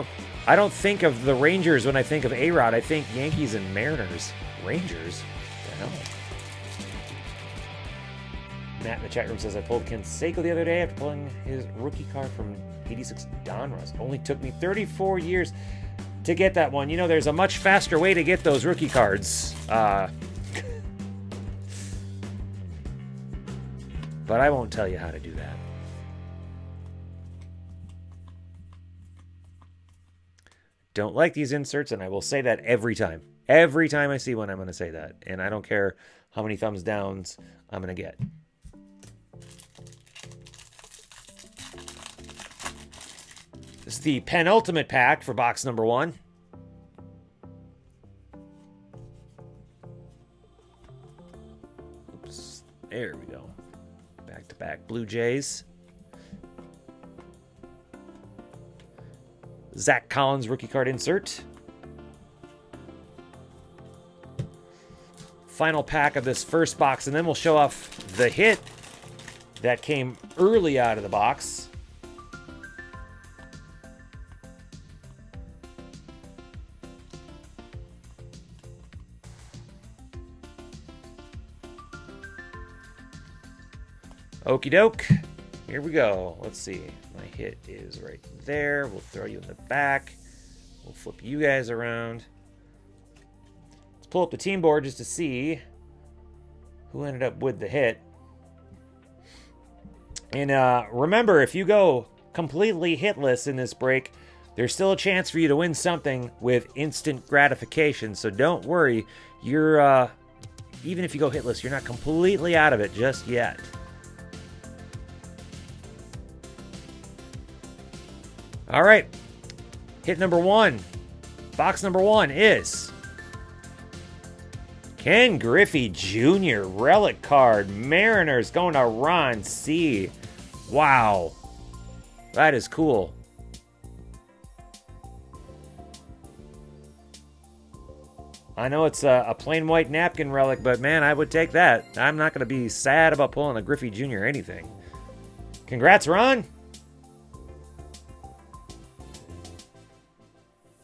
don't think of the Rangers when I think of A-Rod. I think Yankees and Mariners. Rangers? What the hell? Matt in the chat room says, I pulled Canseco the other day after pulling his rookie card from 86 Donruss. Only took me 34 years to get that one. You know, there's a much faster way to get those rookie cards. But I won't tell you how to do that. Don't like these inserts, and I will say that every time. Every time I see one, I'm going to say that. And I don't care how many thumbs downs I'm going to get. This is the penultimate pack for box number 1. Oops. There we go. Back-to-back Blue Jays. Zach Collins rookie card insert. Final pack of this first box, and then we'll show off the hit that came early out of the box. Okie doke. Here we go. Let's see. My hit is right there. We'll throw you in the back. We'll flip you guys around. Let's pull up the team board just to see who ended up with the hit. And remember, if you go completely hitless in this break, there's still a chance for you to win something with instant gratification. So don't worry. You're even if you go hitless, you're not completely out of it just yet. All right, hit number 1, box number 1 is Ken Griffey Jr. relic card. Mariners going to Ron C. Wow, that is cool. I know it's a plain white napkin relic, but man, I would take that. I'm not going to be sad about pulling a Griffey Jr. or anything. Congrats, Ron.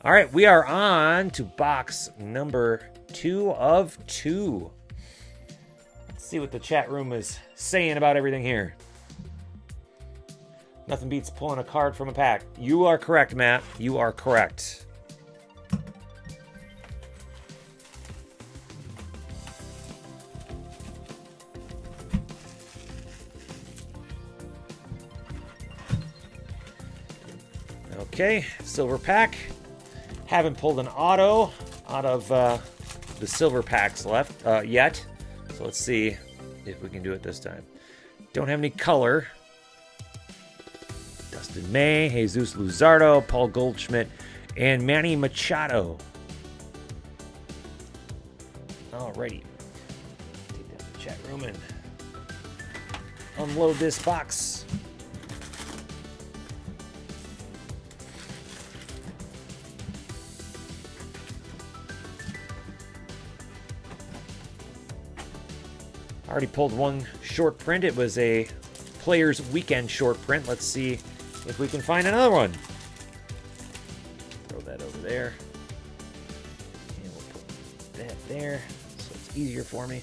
All right, we are on to box number 2 of 2. Let's see what the chat room is saying about everything here. Nothing beats pulling a card from a pack. You are correct, Matt. You are correct. Okay, silver pack. Haven't pulled an auto out of the silver packs left yet. So let's see if we can do it this time. Don't have any color. Dustin May, Jesus Luzardo, Paul Goldschmidt, and Manny Machado. Alrighty. Take down the chat room and unload this box. Already pulled one short print. It was a Players Weekend short print. Let's see if we can find another one. Throw that over there. And we'll put that there so it's easier for me.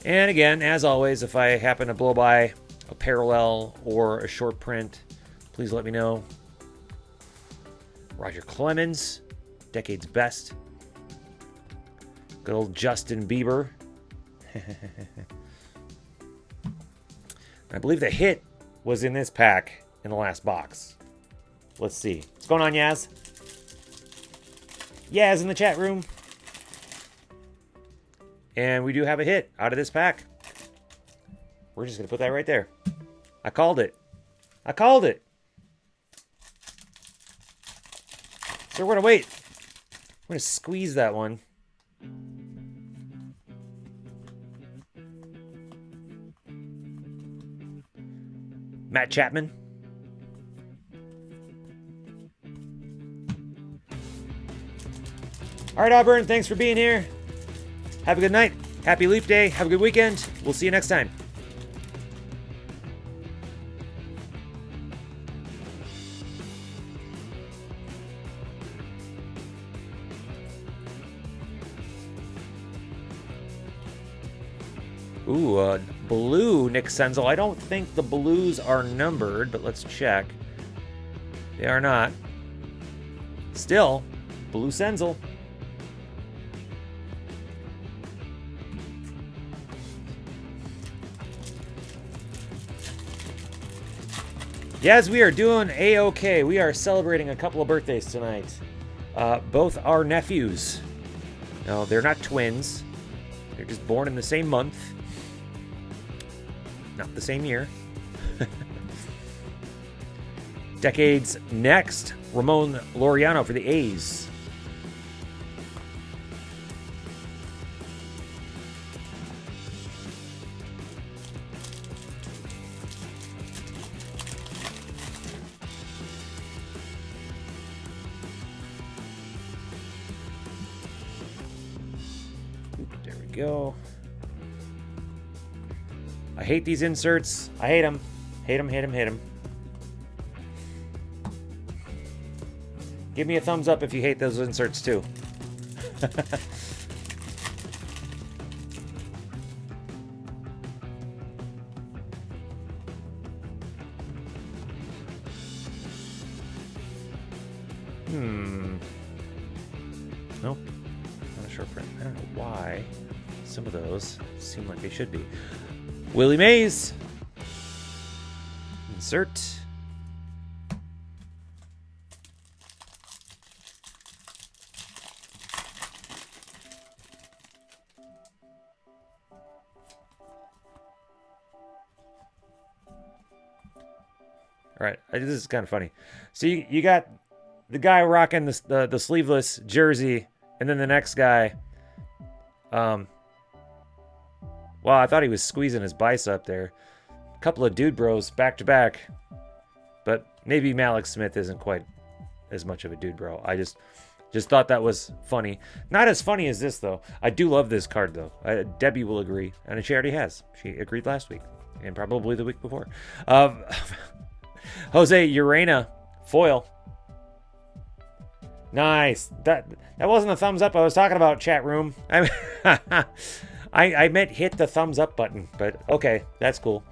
And again, as always, if I happen to blow by a parallel or a short print, please let me know. Roger Clemens, Decade's Best. Good old Justin Bieber. I believe the hit was in this pack in the last box. Let's see. What's going on, Yaz? Yaz in the chat room. And we do have a hit out of this pack. We're just going to put that right there. I called it. I called it. So we're going to wait. I'm going to squeeze that one. Matt Chapman. All right, Auburn, thanks for being here. Have a good night. Happy Leap Day. Have a good weekend. We'll see you next time. Ooh, blue Nick Senzel. I don't think the blues are numbered, but let's check. They are not. Still, blue Senzel. Yes, we are doing A-OK. We are celebrating a couple of birthdays tonight. Both our nephews. No, they're not twins. They're just born in the same month. Not the same year. Decades next, Ramon Laureano for the A's. There we go. I hate these inserts. I hate them. Hate them, hate them, hate them. Give me a thumbs up if you hate those inserts too. Nope. Not a short print. I don't know why some of those seem like they should be. Willie Mays. Insert. All right, this is kind of funny. So you got the guy rocking the sleeveless jersey, and then the next guy. Wow, I thought he was squeezing his bicep there. A couple of dude bros back to back. But maybe Malik Smith isn't quite as much of a dude bro. I just thought that was funny. Not as funny as this, though. I do love this card, though. Debbie will agree. And she already has. She agreed last week. And probably the week before. Jose Urena, foil. Nice. That wasn't a thumbs up I was talking about, chat room. I meant hit the thumbs up button, but okay, that's cool.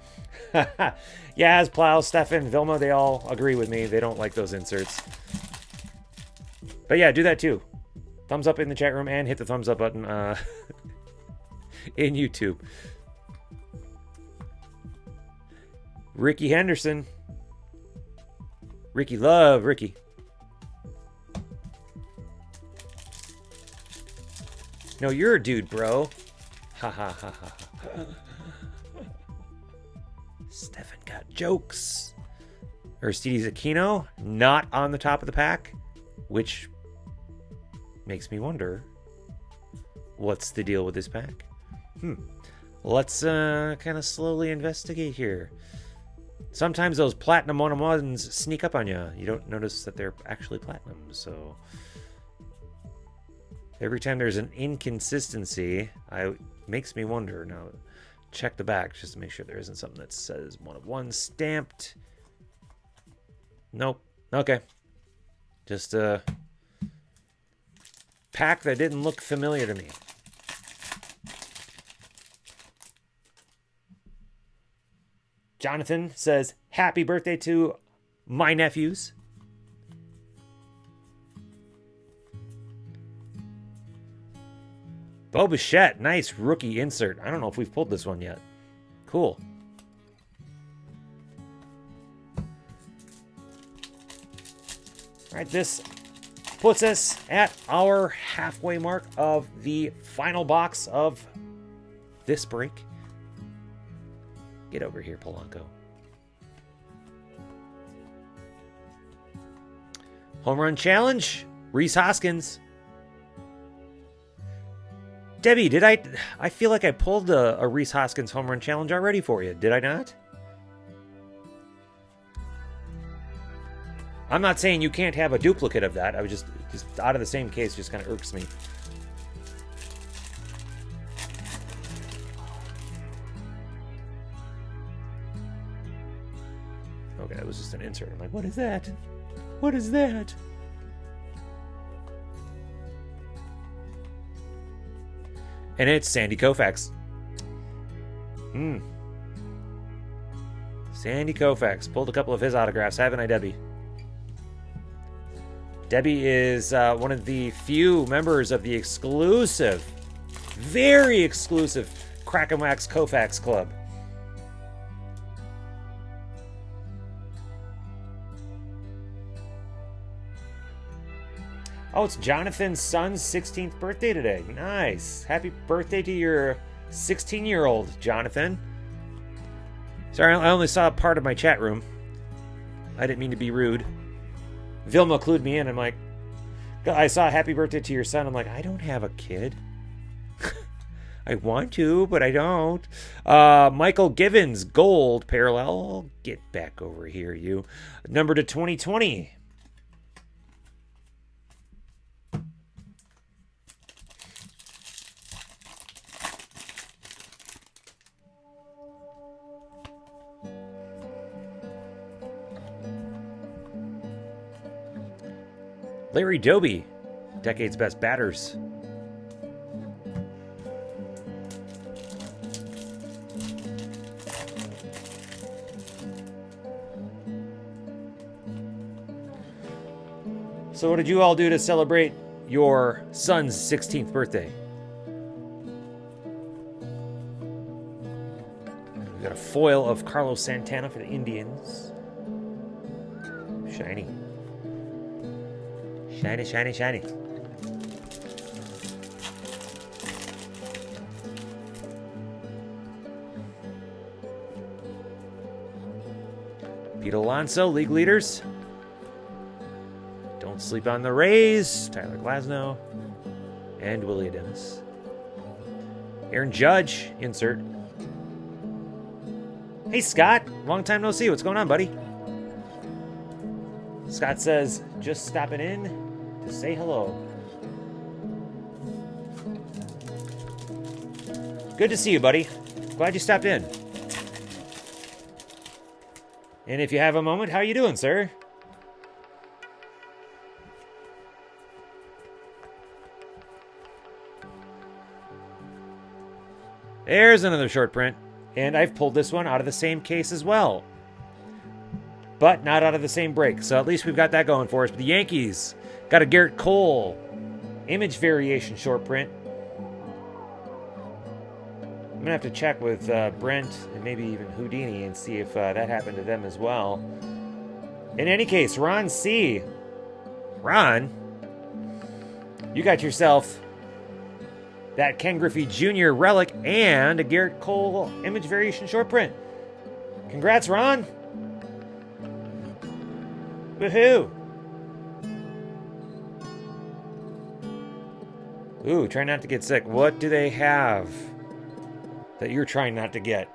Yaz, Plow, Stefan, Vilma, they all agree with me. They don't like those inserts. But yeah, do that too. Thumbs up in the chat room and hit the thumbs up button in YouTube. Ricky Henderson. Ricky love Ricky. No, you're a dude, bro. Ha ha ha ha. Stefan got jokes. Aristides Aquino, not on the top of the pack, which makes me wonder, what's the deal with this pack? Let's kind of slowly investigate here. Sometimes those platinum 1-on-1s sneak up on you. You don't notice that they're actually platinum, so every time there's an inconsistency, it makes me wonder. Now, check the back just to make sure there isn't something that says 1 of 1 stamped. Nope. Okay. Just a pack that didn't look familiar to me. Jonathan says, happy birthday to my nephews. Bo Bichette, nice rookie insert. I don't know if we've pulled this one yet. Cool. All right, this puts us at our halfway mark of the final box of this break. Get over here, Polanco. Home run challenge, Rhys Hoskins. Debbie, did I feel like I pulled a Rhys Hoskins home run challenge already for you. Did I not? I'm not saying you can't have a duplicate of that. I was just out of the same case, just kind of irks me. Okay, that was just an insert. I'm like, what is that? What is that? And it's Sandy Koufax. Sandy Koufax. Pulled a couple of his autographs, haven't I, Debbie? Debbie is one of the few members of the exclusive, very exclusive Crackin' Wax Koufax Club. Oh, it's Jonathan's son's 16th birthday today. Nice. Happy birthday to your 16-year-old, Jonathan. Sorry, I only saw part of my chat room. I didn't mean to be rude. Vilma clued me in. I'm like, I saw happy birthday to your son. I'm like, I don't have a kid. I want to, but I don't. Michael Givens, gold parallel. Get back over here, you. Number to 2020. Larry Doby, decade's best batters. So what did you all do to celebrate your son's 16th birthday? We got a foil of Carlos Santana for the Indians. Shiny. Shiny, shiny, shiny. Pete Alonso, league leaders. Don't sleep on the Rays. Tyler Glasnow. And Willie Adames. Aaron Judge, insert. Hey, Scott. Long time no see. What's going on, buddy? Scott says, just stopping in to say hello. Good to see you, buddy. Glad you stopped in. And if you have a moment, how you doing, sir? There's another short print. And I've pulled this one out of the same case as well. But not out of the same break. So at least we've got that going for us. But the Yankees got a Garrett Cole image variation short print. I'm going to have to check with Brent and maybe even Houdini and see if that happened to them as well. In any case, Ron C. Ron, you got yourself that Ken Griffey Jr. relic and a Garrett Cole image variation short print. Congrats, Ron. Woohoo! Ooh, try not to get sick. What do they have that you're trying not to get?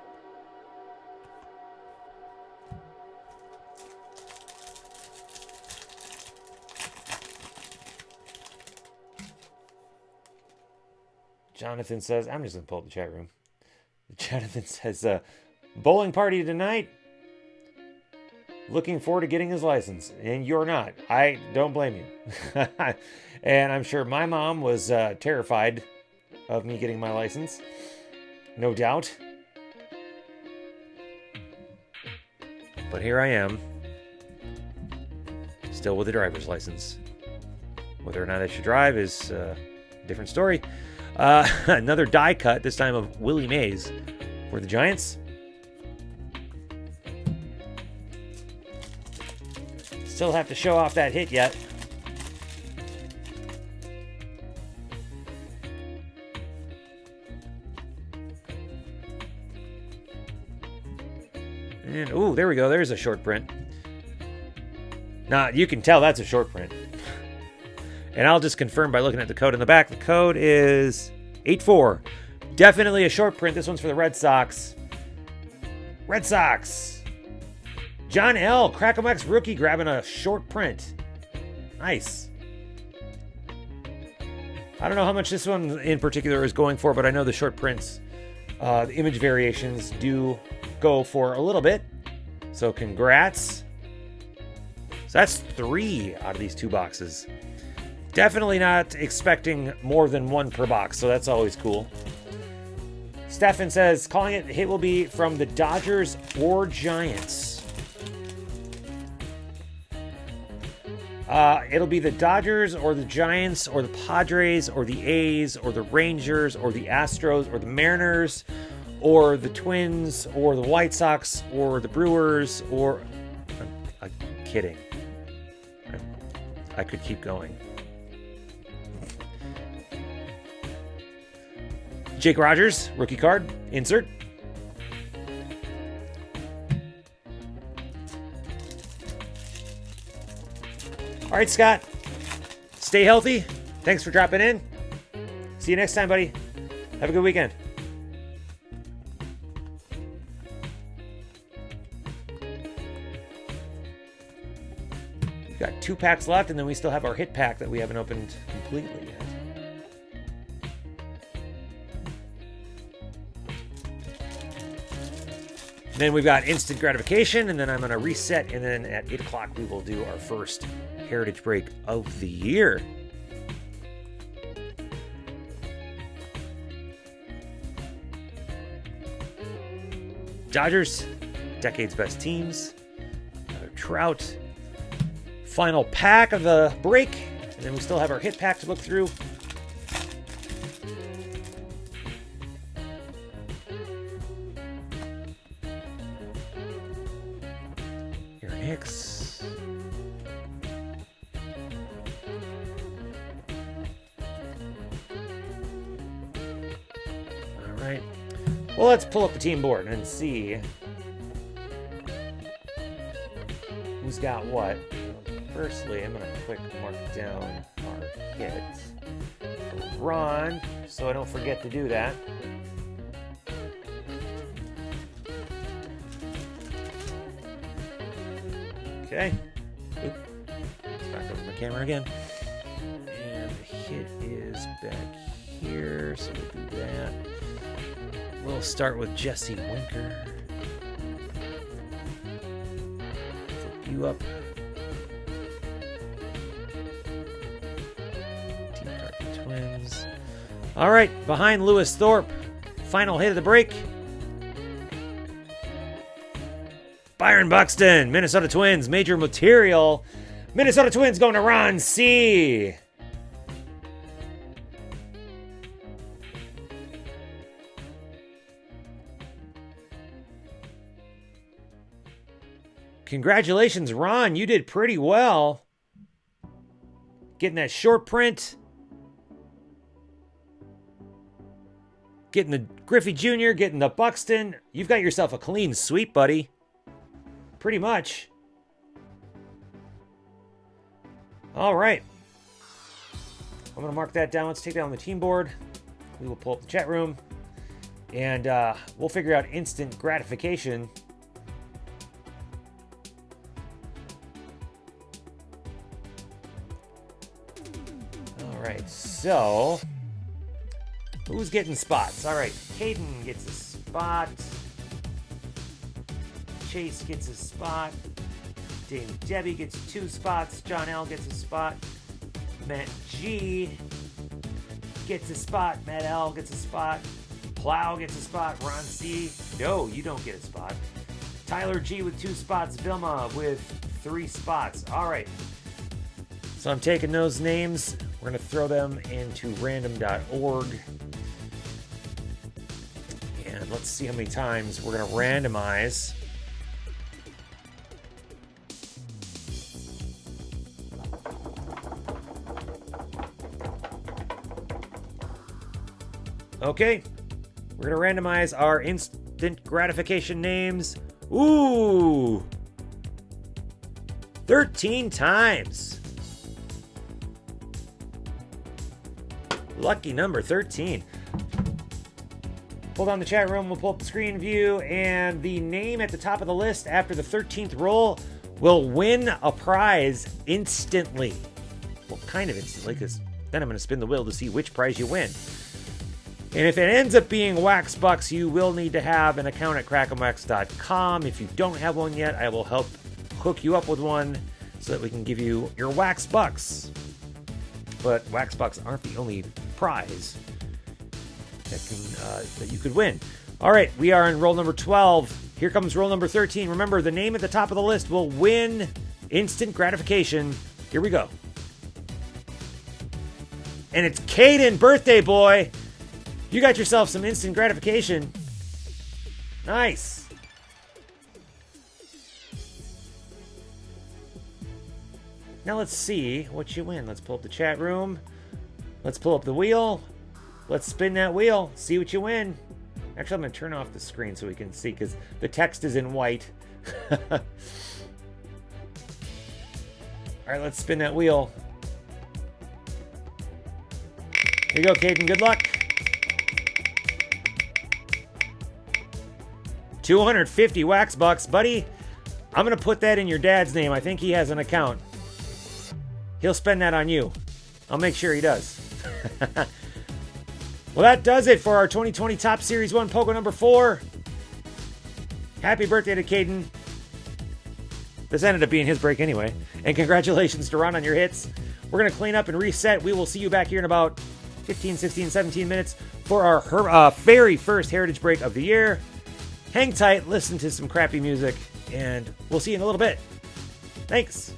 Jonathan says, I'm just going to pull up the chat room. Jonathan says, bowling party tonight. Looking forward to getting his license. And you're not. I don't blame you. And I'm sure my mom was terrified of me getting my license. No doubt. But here I am. Still with a driver's license. Whether or not I should drive is a different story. Another die cut, this time of Willie Mays for the Giants. Still have to show off that hit yet. And, ooh, there we go. There's a short print. Now, you can tell that's a short print. And I'll just confirm by looking at the code in the back. The code is 84. Definitely a short print. This one's for the Red Sox. Red Sox. John L. Crackin rookie grabbing a short print. Nice. I don't know how much this one in particular is going for, but I know the short prints, the image variations do go for a little bit. So congrats. So that's 3 out of these 2 boxes. Definitely not expecting more than 1 per box, so that's always cool. Stefan says, calling it hit will be from the Dodgers or Giants. It'll be the Dodgers or the Giants or the Padres or the A's or the Rangers or the Astros or the Mariners or the Twins or the White Sox or the Brewers or... I'm kidding. I could keep going. Jake Rogers, rookie card, insert. All right, Scott. Stay healthy. Thanks for dropping in. See you next time, buddy. Have a good weekend. We've got 2 packs left, and then we still have our hit pack that we haven't opened completely yet. Then we've got instant gratification, and then I'm going to reset, and then at 8 o'clock we will do our first Heritage Break of the year. Dodgers, decade's best teams. Another Trout. Final pack of the break, and then we still have our hit pack to look through. Hicks. All right. Well, let's pull up the team board and see who's got what. Firstly, I'm going to quick mark down our hits for Ron, so I don't forget to do that. Okay. Oop. Back over my camera again. And the hit is back here, so we'll do that. We'll start with Jesse Winker. Flip you up. Team Carpet Twins. All right, behind Lewis Thorpe. Final hit of the break. Byron Buxton, Minnesota Twins, major material. Minnesota Twins going to Ron C. Congratulations, Ron. You did pretty well. Getting that short print. Getting the Griffey Jr., getting the Buxton. You've got yourself a clean sweep, buddy. Pretty much. All right. I'm going to mark that down. Let's take down the team board. We will pull up the chat room. And we'll figure out instant gratification. All right. So, who's getting spots? All right. Caden gets a spot. spot. Chase gets a spot. Dame Debbie gets 2 spots. John L gets a spot. Matt G gets a spot. Matt L gets a spot. Plow gets a spot. Ron C. No, you don't get a spot. Tyler G with 2 spots. Vilma with 3 spots. All right. So I'm taking those names. We're going to throw them into random.org. And let's see how many times we're going to randomize. Okay. We're going to randomize our instant gratification names. Ooh. 13 times. Lucky number 13. Hold on the chat room. We'll pull up the screen view, and the name at the top of the list after the 13th roll will win a prize instantly. Well, kind of instantly, because then I'm going to spin the wheel to see which prize you win. And if it ends up being Wax Bucks, you will need to have an account at crackinwax.com. If you don't have one yet, I will help hook you up with one so that we can give you your Wax Bucks. But Wax Bucks aren't the only prize that you could win. All right, we are in roll number 12. Here comes roll number 13. Remember, the name at the top of the list will win instant gratification. Here we go. And it's Caden, birthday boy. You got yourself some instant gratification. Nice. Now let's see what you win. Let's pull up the chat room. Let's pull up the wheel. Let's spin that wheel. See what you win. Actually, I'm going to turn off the screen so we can see because the text is in white. All right, let's spin that wheel. Here you go, Caden. Good luck. 250 Wax Bucks. Buddy, I'm going to put that in your dad's name. I think he has an account. He'll spend that on you. I'll make sure he does. Well, that does it for our 2020 Top Series 1 POGO number 4. Happy birthday to Caden. This ended up being his break anyway. And congratulations to Ron on your hits. We're going to clean up and reset. We will see you back here in about 15, 16, 17 minutes for our very first Heritage break of the year. Hang tight, listen to some crappy music, and we'll see you in a little bit. Thanks.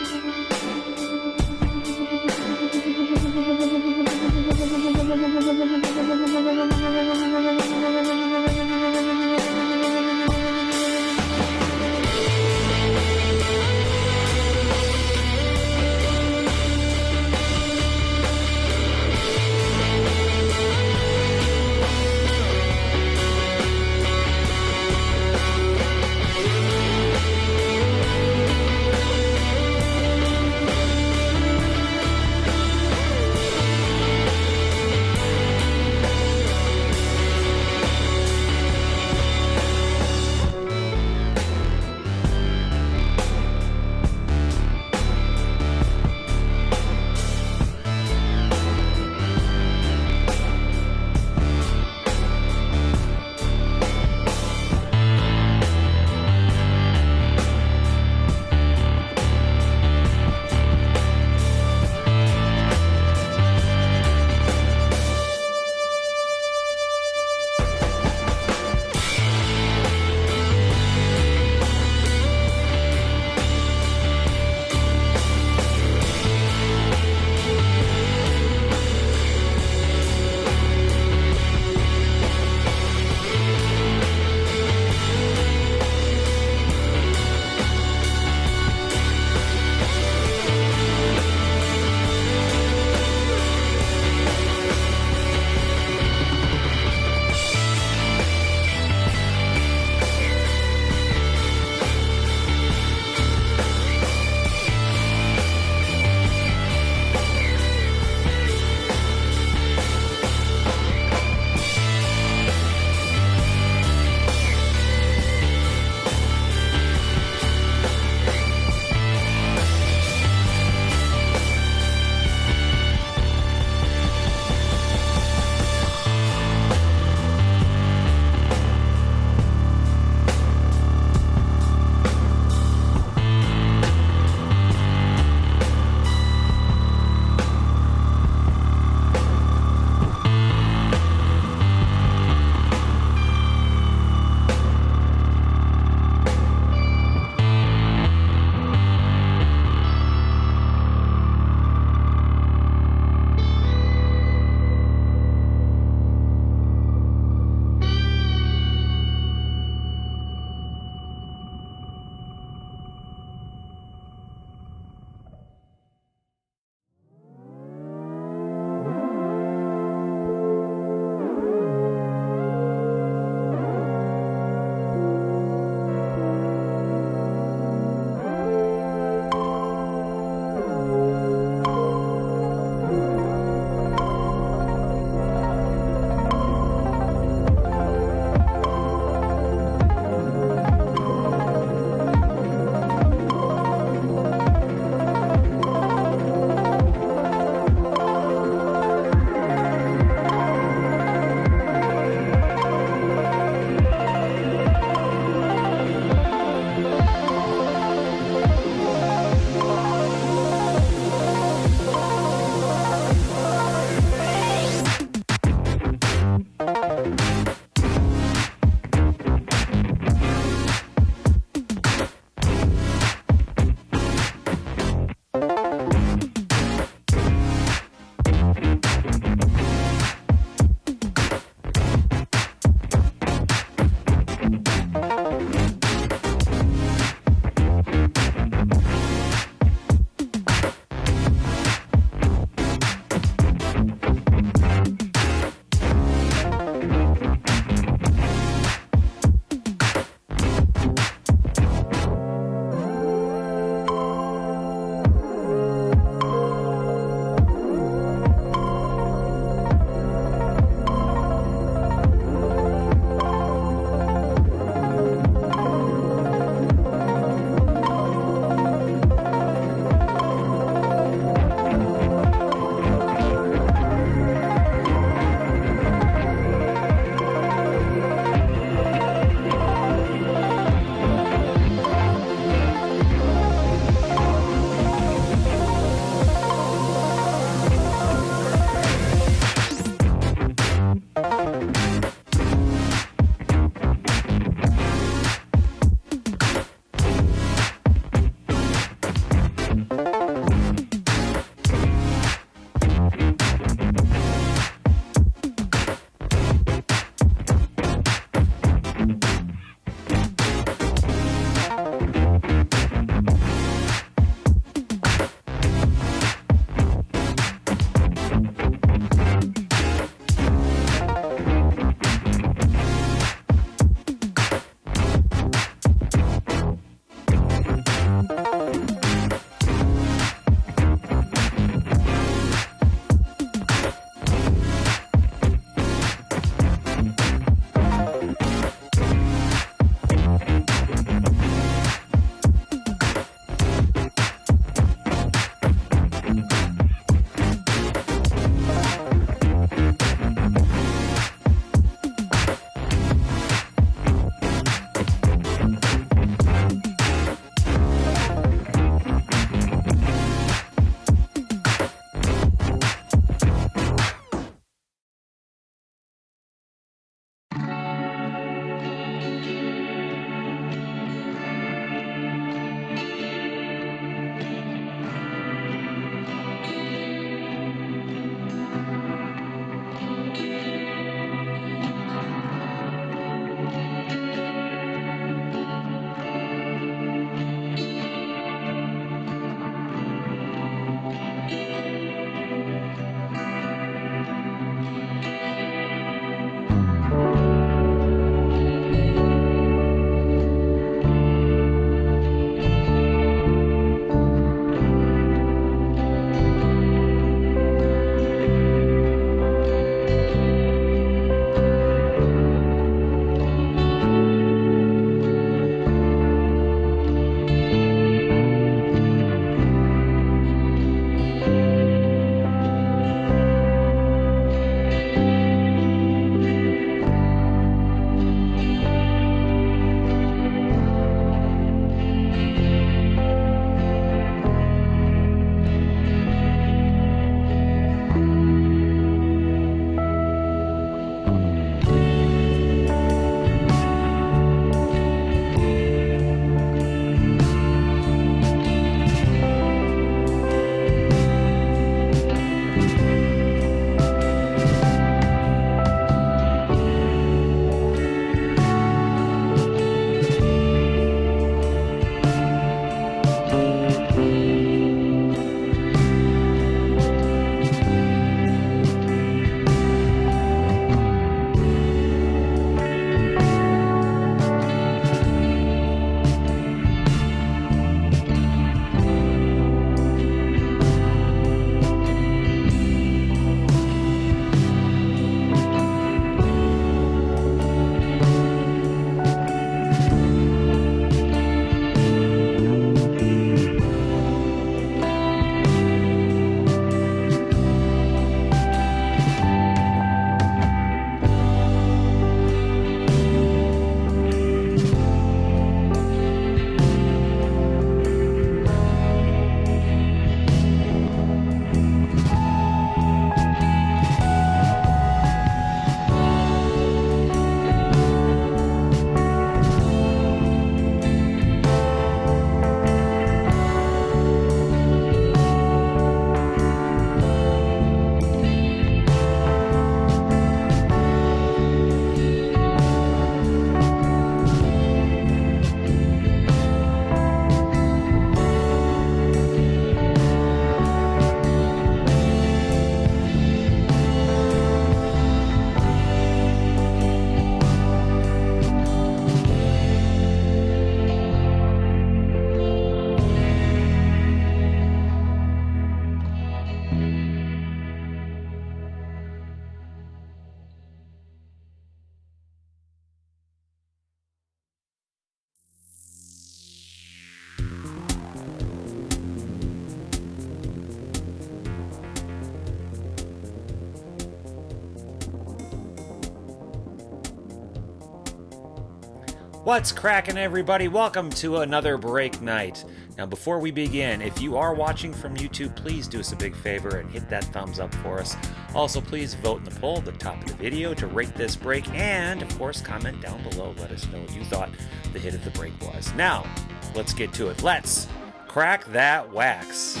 What's cracking, everybody? Welcome to another break night. Now, before we begin, if you are watching from YouTube, please do us a big favor and hit that thumbs up for us. Also, please vote in the poll at the top of the video to rate this break, and of course, comment down below. Let us know what you thought the hit of the break was. Now, let's get to it. Let's crack that wax.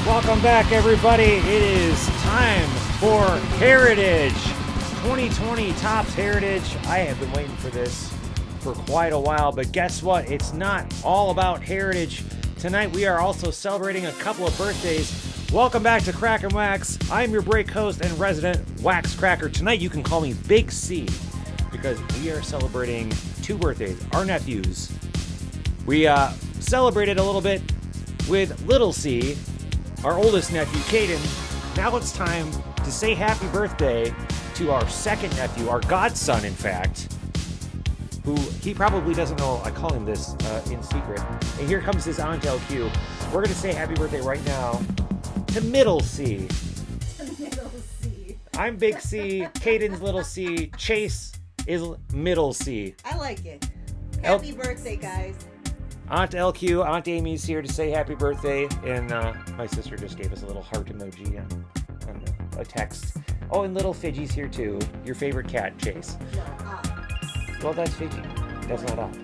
Welcome back, everybody. It is time for Heritage 2020 Topps Heritage. I have been waiting for this for quite a while, but guess what? It's not all about Heritage. Tonight we are also celebrating a couple of birthdays. Welcome back to Crackin' Wax. I'm your break host and resident wax cracker. Tonight you can call me Big C because we are celebrating two birthdays, our nephews. We celebrated a little bit with Little C, our oldest nephew, Caden. Now it's time to say happy birthday to our second nephew, our godson, in fact, who he probably doesn't know I call him this in secret. And here comes his Aunt LQ. We're going to say happy birthday right now to Middle C. Middle C. I'm Big C, Caden's Little C, Chase is Middle C. I like it. Happy birthday, guys. Aunt LQ, Aunt Amy's here to say happy birthday, and my sister just gave us a little heart emoji on a text. Oh, and little Fidgy's here too. Your favorite cat, Chase. No, Well, that's Fidgy. That's not Ob.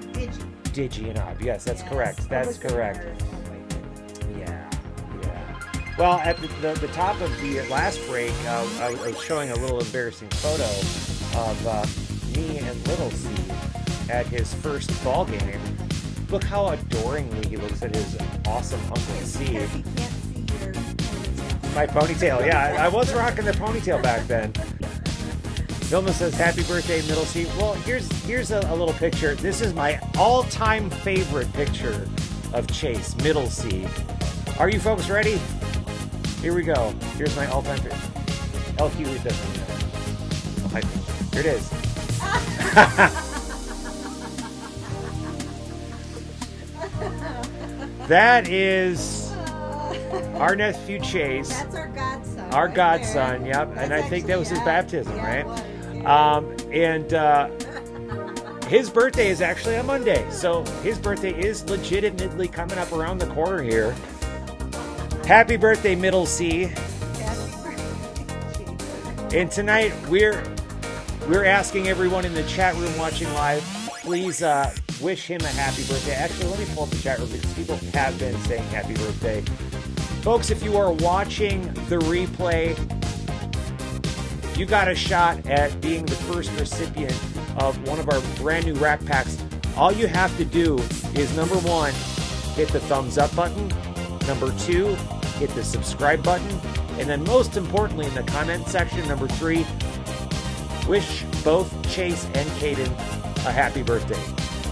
Digi and Ob. Yes, that's correct. That's correct. Yeah. Well, at the top of the last break, I was showing a little embarrassing photo of me and Little C at his first ball game. Look how adoringly he looks at his awesome Uncle C. Because he can't see your ponytail. My ponytail, yeah. I was rocking the ponytail back then. Vilma says, happy birthday, Middle C. Well, here's a little picture. This is my all-time favorite picture of Chase, Middle C. Are you folks ready? Here we go. Here's my all-time favorite. LQ, it doesn't know. Here it is. That is our nephew Chase. That's our godson. Our right godson, there. yep. And I think that was his baptism, yeah, right? His birthday is actually on Monday. So his birthday is legitimately coming up around the corner here. Happy birthday, Middle C. Happy birthday. And tonight we're asking everyone in the chat room watching live, please wish him a happy birthday. Actually, let me pull up the chat room because people have been saying happy birthday. Folks, if you are watching the replay, you got a shot at being the first recipient of one of our brand new RAK Packs. All you have to do is, number one, hit the thumbs up button. Number two, hit the subscribe button. And then most importantly, in the comment section, number three, wish both Chase and Caden a happy birthday.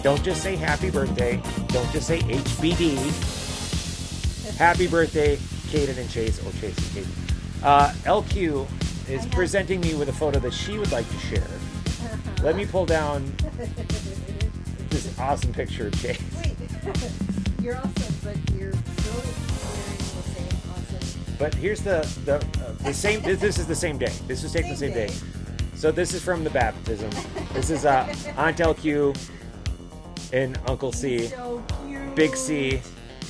Don't just say happy birthday. Don't just say HBD. Happy birthday, Caden and Chase, or Chase and Caden. LQ is presenting me with a photo that she would like to share. Let me pull down this awesome picture of Chase. Wait, you're awesome, but you're still wearing the same awesome. But here's the same. This is the same day. This was taken the same day. So this is from the baptism. This is Aunt LQ and Uncle C, So cute. Big C,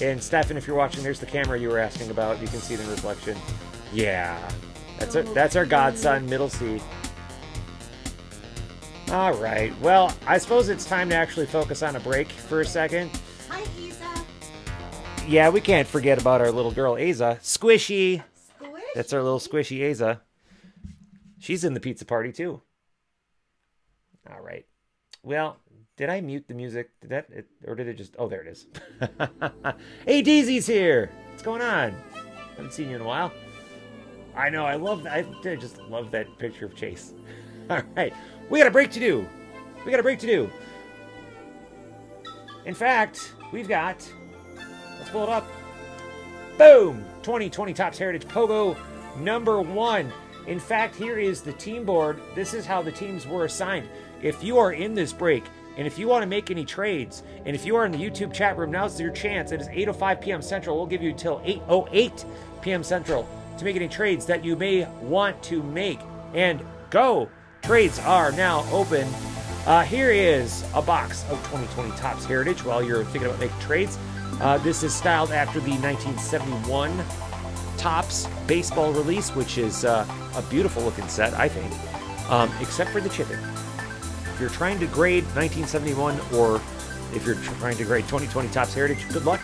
and Stefan. If you're watching, there's the camera you were asking about. You can see the reflection. Yeah, that's our godson, Middle C. All right. Well, I suppose it's time to actually focus on a break for a second. Hi, Isa. Yeah, we can't forget about our little girl, Aza. Squishy. Squish. That's our little squishy Aza. She's in the pizza party, too. All right. Well, did I mute the music? Or did it just... Oh, there it is. Hey, Deezy's here. What's going on? Haven't seen you in a while. I know. I just love that picture of Chase. All right. We got a break to do. In fact, we've got... Let's pull it up. Boom! 2020 Topps Heritage POGO number 1. In fact, here is the team board. This is how the teams were assigned. If you are in this break, and if you want to make any trades, and if you are in the YouTube chat room, now's your chance. It is 8:05 p.m. Central. We'll give you till 8:08 p.m. Central to make any trades that you may want to make. And go! Trades are now open. Here is a box of 2020 Topps Heritage while you're thinking about making trades. This is styled after the 1971 Topps baseball release, which is a beautiful looking set, I think, except for the chipping. If you're trying to grade 1971 or if you're trying to grade 2020 Topps Heritage, good luck.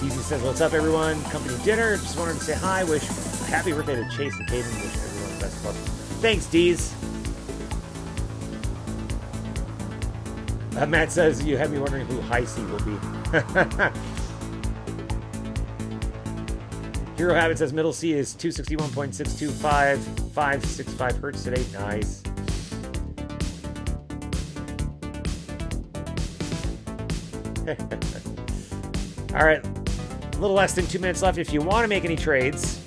Easy says, what's up, everyone? Company dinner. Just wanted to say hi. Wish happy birthday to Chase and Caden. Wish everyone the best of luck. Thanks, Deez. Matt says, you have me wondering who High C will be. Hero Habit says, middle C is 261.625.565 hertz today. Nice. All right. A little less than 2 minutes left. If you want to make any trades,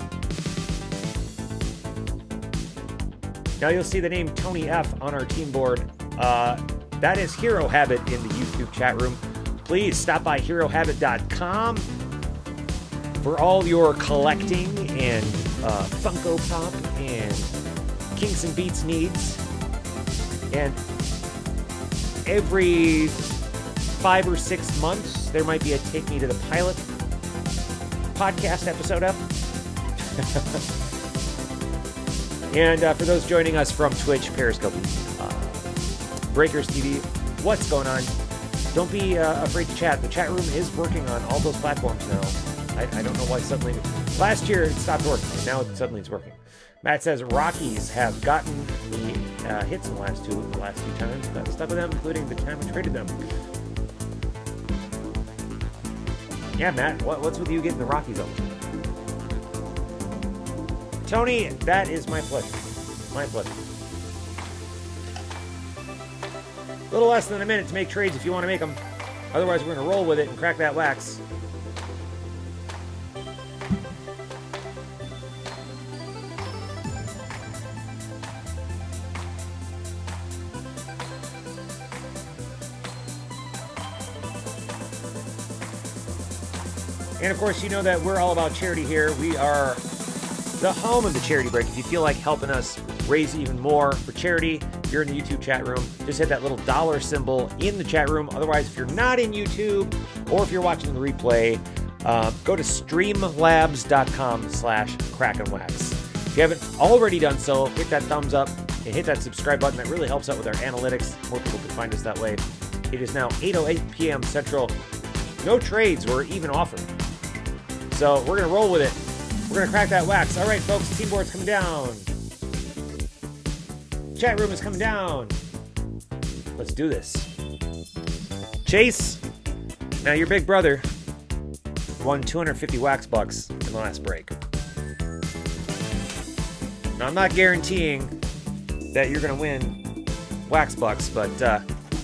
now you'll see the name Tony F on our team board. That is Hero Habit in the YouTube chat room. Please stop by HeroHabit.com for all your collecting and Funko Pop and Kinks and Beats needs. And every 5 or 6 months, there might be a Take Me to the Pilot podcast episode up. And for those joining us from Twitch, Periscope, Breakers TV, what's going on? Don't be afraid to chat. The chat room is working on all those platforms now. I don't know why suddenly... Last year it stopped working, and now suddenly it's working. Matt says Rockies have gotten the hits in the last few times. Got stuck with them, including the time we traded them. Yeah, Matt, what's with you getting the Rockies up? Tony, that is my pleasure. My pleasure. A little less than a minute to make trades if you want to make them. Otherwise, we're going to roll with it and crack that wax. And of course, you know that we're all about charity here. We are the home of the charity break. If you feel like helping us raise even more for charity, if you're in the YouTube chat room, just hit that little dollar symbol in the chat room. Otherwise, if you're not in YouTube or if you're watching the replay, go to streamlabs.com/crackinwax. If you haven't already done so, hit that thumbs up and hit that subscribe button. That really helps out with our analytics. More people can find us that way. It is now 8:08 p.m. Central. No trades were even offered. So we're going to roll with it. We're going to crack that wax. All right, folks, team board's coming down. Chat room is coming down. Let's do this. Chase, now your big brother won 250 wax bucks in the last break. Now, I'm not guaranteeing that you're going to win wax bucks, but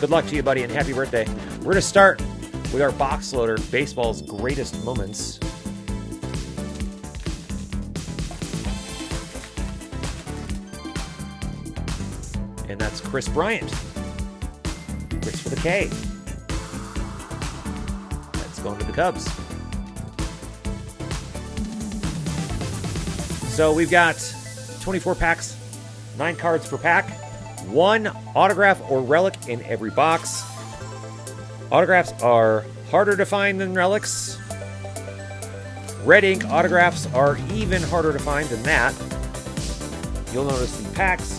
good luck to you, buddy, and happy birthday. We're going to start with our box loader, baseball's greatest moments. And that's Chris Bryant. Chris with a K. That's going to the Cubs. So we've got 24 packs, 9 cards per pack, 1 autograph or relic in every box. Autographs are harder to find than relics. Red ink autographs are even harder to find than that. You'll notice the packs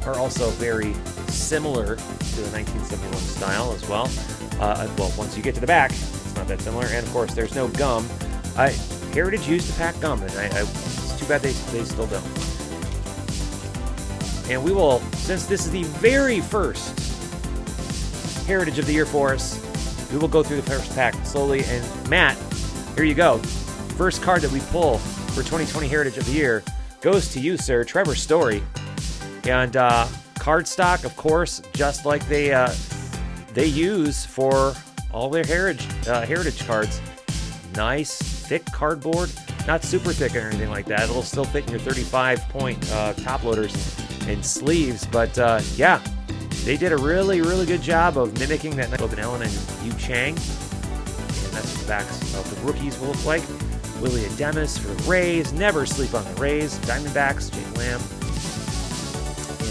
are also very similar to the 1971 style as well. Well, once you get to the back, it's not that similar. And of course, there's no gum. Heritage used to pack gum, and it's too bad they still don't. And we will, since this is the very first Heritage of the year for us, we will go through the first pack slowly. And Matt, here you go. First card that we pull for 2020 Heritage of the year goes to you, sir, Trevor Story. And cardstock, of course, just like they use for all their heritage cards. Nice thick cardboard. Not super thick or anything like that. It'll still fit in your 35-point top loaders and sleeves. But yeah, they did a really, really good job of mimicking that Open Ellen and Yu Chang. And that's what the backs of the rookies will look like. Willie Ademus for the Rays. Never sleep on the Rays. Diamondbacks, Jake Lamb.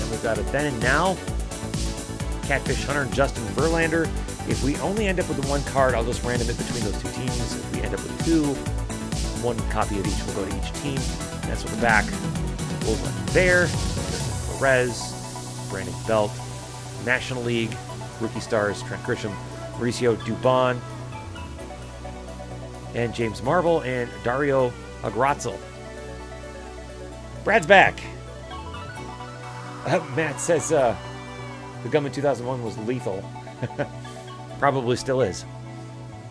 And we've got a then and now. Catfish Hunter and Justin Verlander. If we only end up with the one card, I'll just random it between those two teams. If we end up with two, one copy of each will go to each team. And that's what the back will look there. Perez, Brandon Belt, National League, rookie stars Trent Grisham, Mauricio Dubon, and James Marvel, and Dario Agrazzo. Brad's back. Matt says the gum in 2001 was lethal. Probably still is.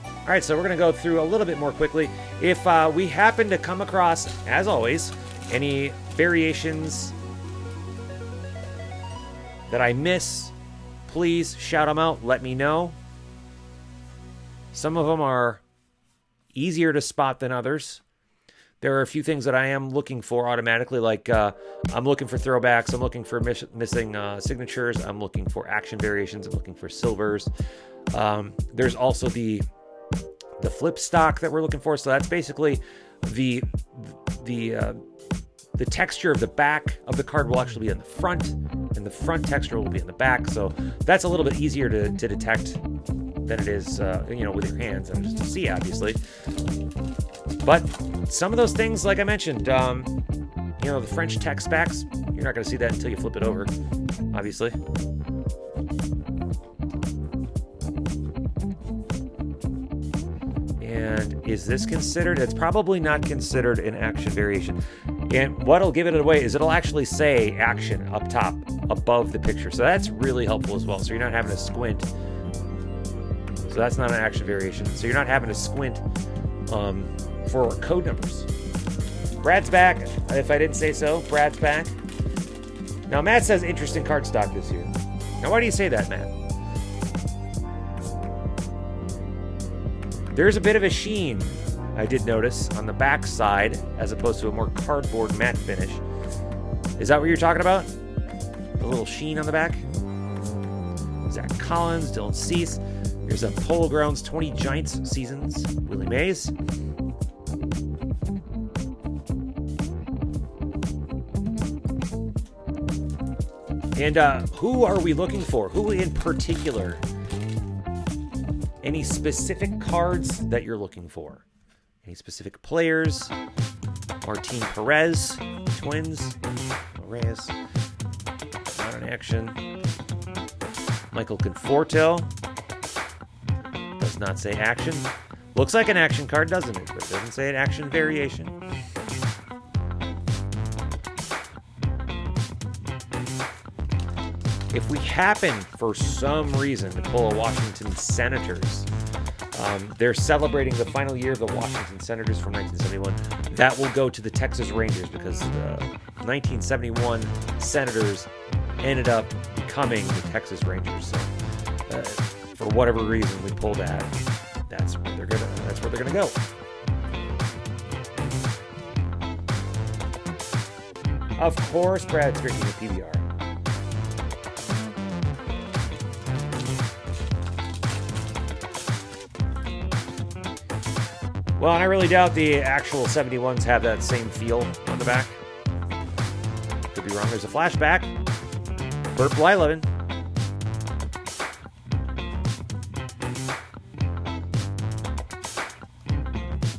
All right, so we're going to go through a little bit more quickly. If we happen to come across, as always, any variations that I miss, please shout them out. Let me know. Some of them are easier to spot than others. There are a few things that I am looking for automatically, like I'm looking for throwbacks, I'm looking for missing signatures, I'm looking for action variations, I'm looking for silvers. There's also the flip stock that we're looking for. So that's basically the texture of the back of the card will actually be in the front, and the front texture will be in the back. So that's a little bit easier to detect than it is, with your hands and just to see, obviously. But some of those things, like I mentioned, the French text backs, you're not going to see that until you flip it over, obviously. And is this considered? It's probably not considered an action variation. And what'll give it away is it'll actually say action up top above the picture. So that's really helpful as well. So you're not having to squint. So that's not an action variation. So you're not having to squint for code numbers. Brad's back. If I didn't say so, Brad's back. Now, Matt says interesting card stock this year. Now, why do you say that, Matt? There's a bit of a sheen, I did notice, on the back side, as opposed to a more cardboard matte finish. Is that what you're talking about? A little sheen on the back? Zach Collins, Dylan Cease. There's a Polo Grounds 20 Giants seasons. Willie Mays. And who are we looking for? Who in particular? Any specific cards that you're looking for? Any specific players? Martin Perez, Twins. Reyes, not an action. Michael Conforto. Does not say action. Looks like an action card, doesn't it? But it doesn't say an action variation. If we happen, for some reason, to pull a Washington Senators, they're celebrating the final year of the Washington Senators from 1971. That will go to the Texas Rangers because the 1971 Senators ended up becoming the Texas Rangers. So, for whatever reason, we pulled that. That's where they're gonna go. Of course, Brad's drinking a PBR. Well, and I really doubt the actual 71s have that same feel on the back. Could be wrong. There's a flashback. Burt Blyleven.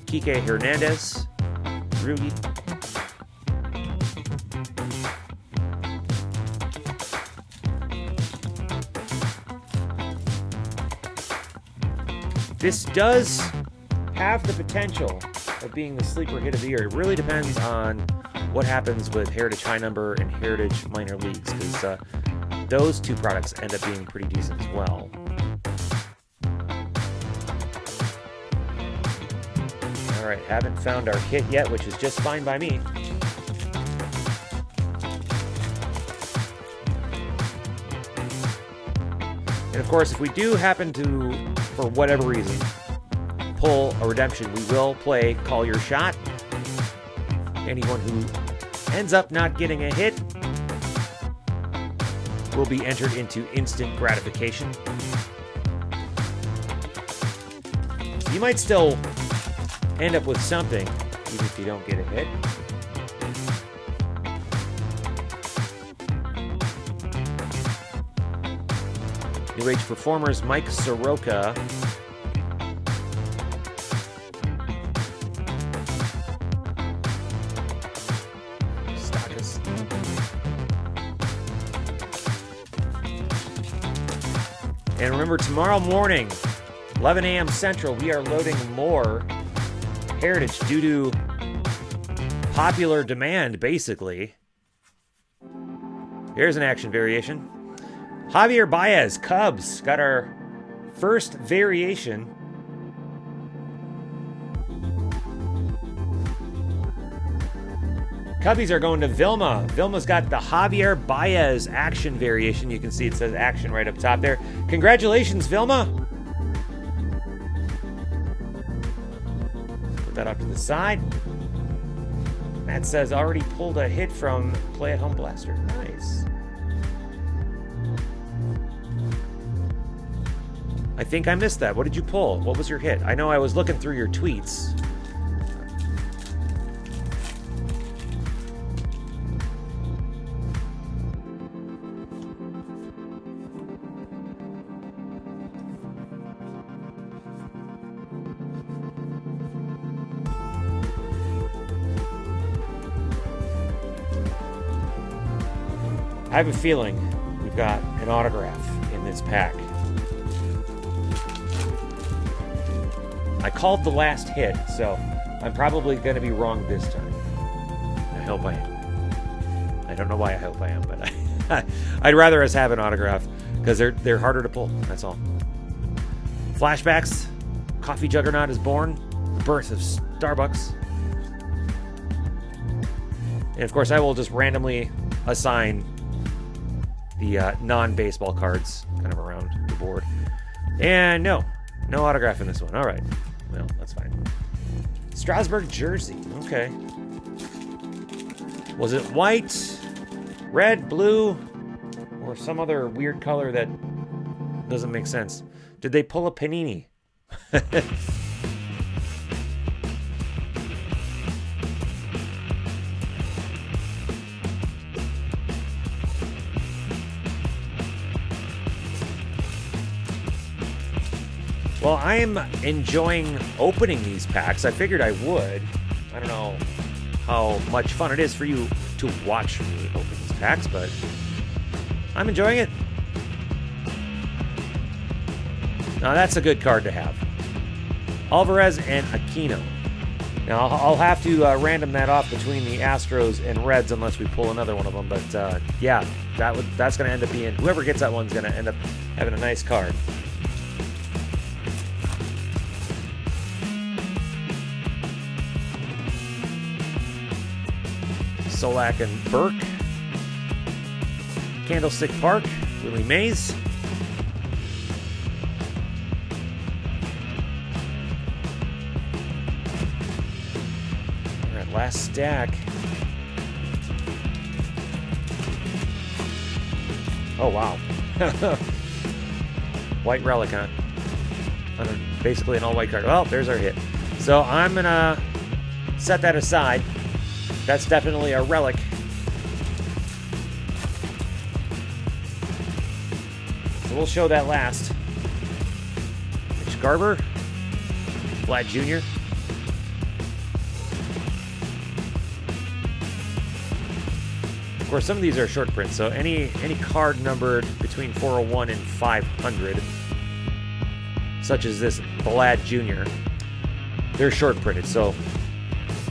Kike Hernandez. Rugi. This does have the potential of being the sleeper hit of the year. It really depends on what happens with Heritage High Number and Heritage Minor Leagues, because those two products end up being pretty decent as well. All right, haven't found our hit yet, which is just fine by me. And of course, if we do happen to, for whatever reason, pull a redemption, we will play Call Your Shot. Anyone who ends up not getting a hit will be entered into instant gratification. So you might still end up with something, even if you don't get a hit. New Age Performers, Mike Soroka. Stockus. And remember, tomorrow morning, 11 a.m. Central, we are loading more Heritage due to popular demand, basically. Here's an action variation. Javier Baez, Cubs, got our first variation. Cubbies are going to Vilma. Vilma's got the Javier Baez action variation. You can see it says action right up top there. Congratulations, Vilma. Put that up to the side. Matt says already pulled a hit from Play at Home Blaster. Nice. I think I missed that. What did you pull? What was your hit? I know I was looking through your tweets. I have a feeling we've got an autograph in this pack. I called the last hit, so I'm probably going to be wrong this time. I hope I am. I don't know why I hope I am, but I'd rather us have an autograph because they're harder to pull. That's all. Flashbacks. Coffee Juggernaut is born. Birth of Starbucks. And of course, I will just randomly assign the non-baseball cards kind of around the board. And no autograph in this one. All right. Well, that's fine. Strasburg jersey. Okay. Was it white, red, blue, or some other weird color that doesn't make sense? Did they pull a Panini? Well, I am enjoying opening these packs. I figured I would. I don't know how much fun it is for you to watch me open these packs, but I'm enjoying it. Now, that's a good card to have. Alvarez and Aquino. Now, I'll have to random that off between the Astros and Reds unless we pull another one of them. But, yeah, that's going to end up being... Whoever gets that one's going to end up having a nice card. Solak and Burke. Candlestick Park, Willie Mays. All right, last stack. Oh, wow. White relic, huh? Basically an all-white card. Well, there's our hit. So I'm going to set that aside. That's definitely a relic. So we'll show that last. Mitch Garber. Vlad Jr. Of course, some of these are short prints, so any card numbered between 401 and 500, such as this Vlad Jr., they're short printed, so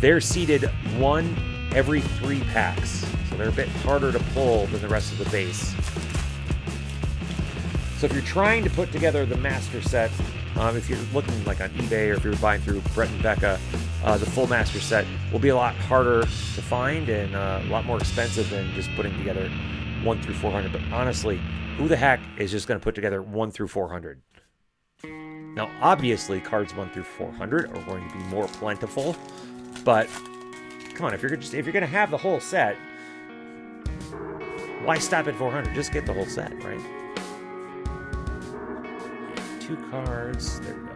they're seeded one every 3 packs. So they're a bit harder to pull than the rest of the base. So if you're trying to put together the master set, if you're looking like on eBay or if you're buying through Brett and Becca, the full master set will be a lot harder to find and a lot more expensive than just putting together 1 through 400. But honestly, who the heck is just going to put together 1 through 400? Now, obviously, cards 1 through 400 are going to be more plentiful, but come on, if you're gonna have the whole set, why stop at 400? Just get the whole set, right? 2 cards. There we go.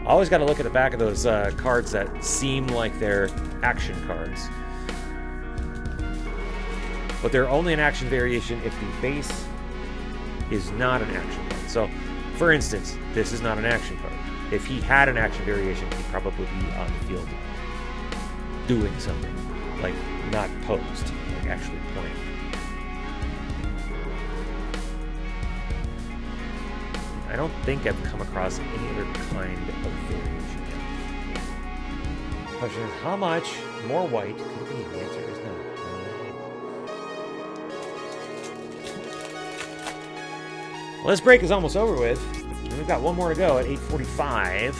Always got to look at the back of those cards that seem like they're action cards. But they're only an action variation if the base is not an action card. So, for instance, this is not an action card. If he had an action variation, he'd probably be on the field doing something. Like, not posed, like actually playing. I don't think I've come across any other kind of variation yet. The question is, how much more white could it be? The answer is no. Well, this break is almost over with. And we've got one more to go at 8:45.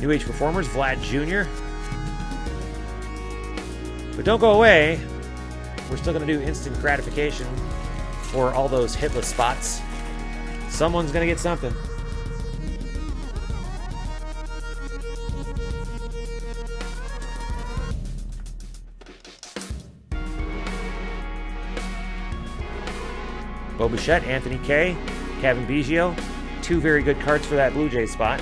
New Age Performers, Vlad Jr. But don't go away. We're still going to do instant gratification for all those hitless spots. Someone's going to get something. Bo Bichette, Anthony K, Kevin Biggio. 2 very good cards for that Blue Jays spot.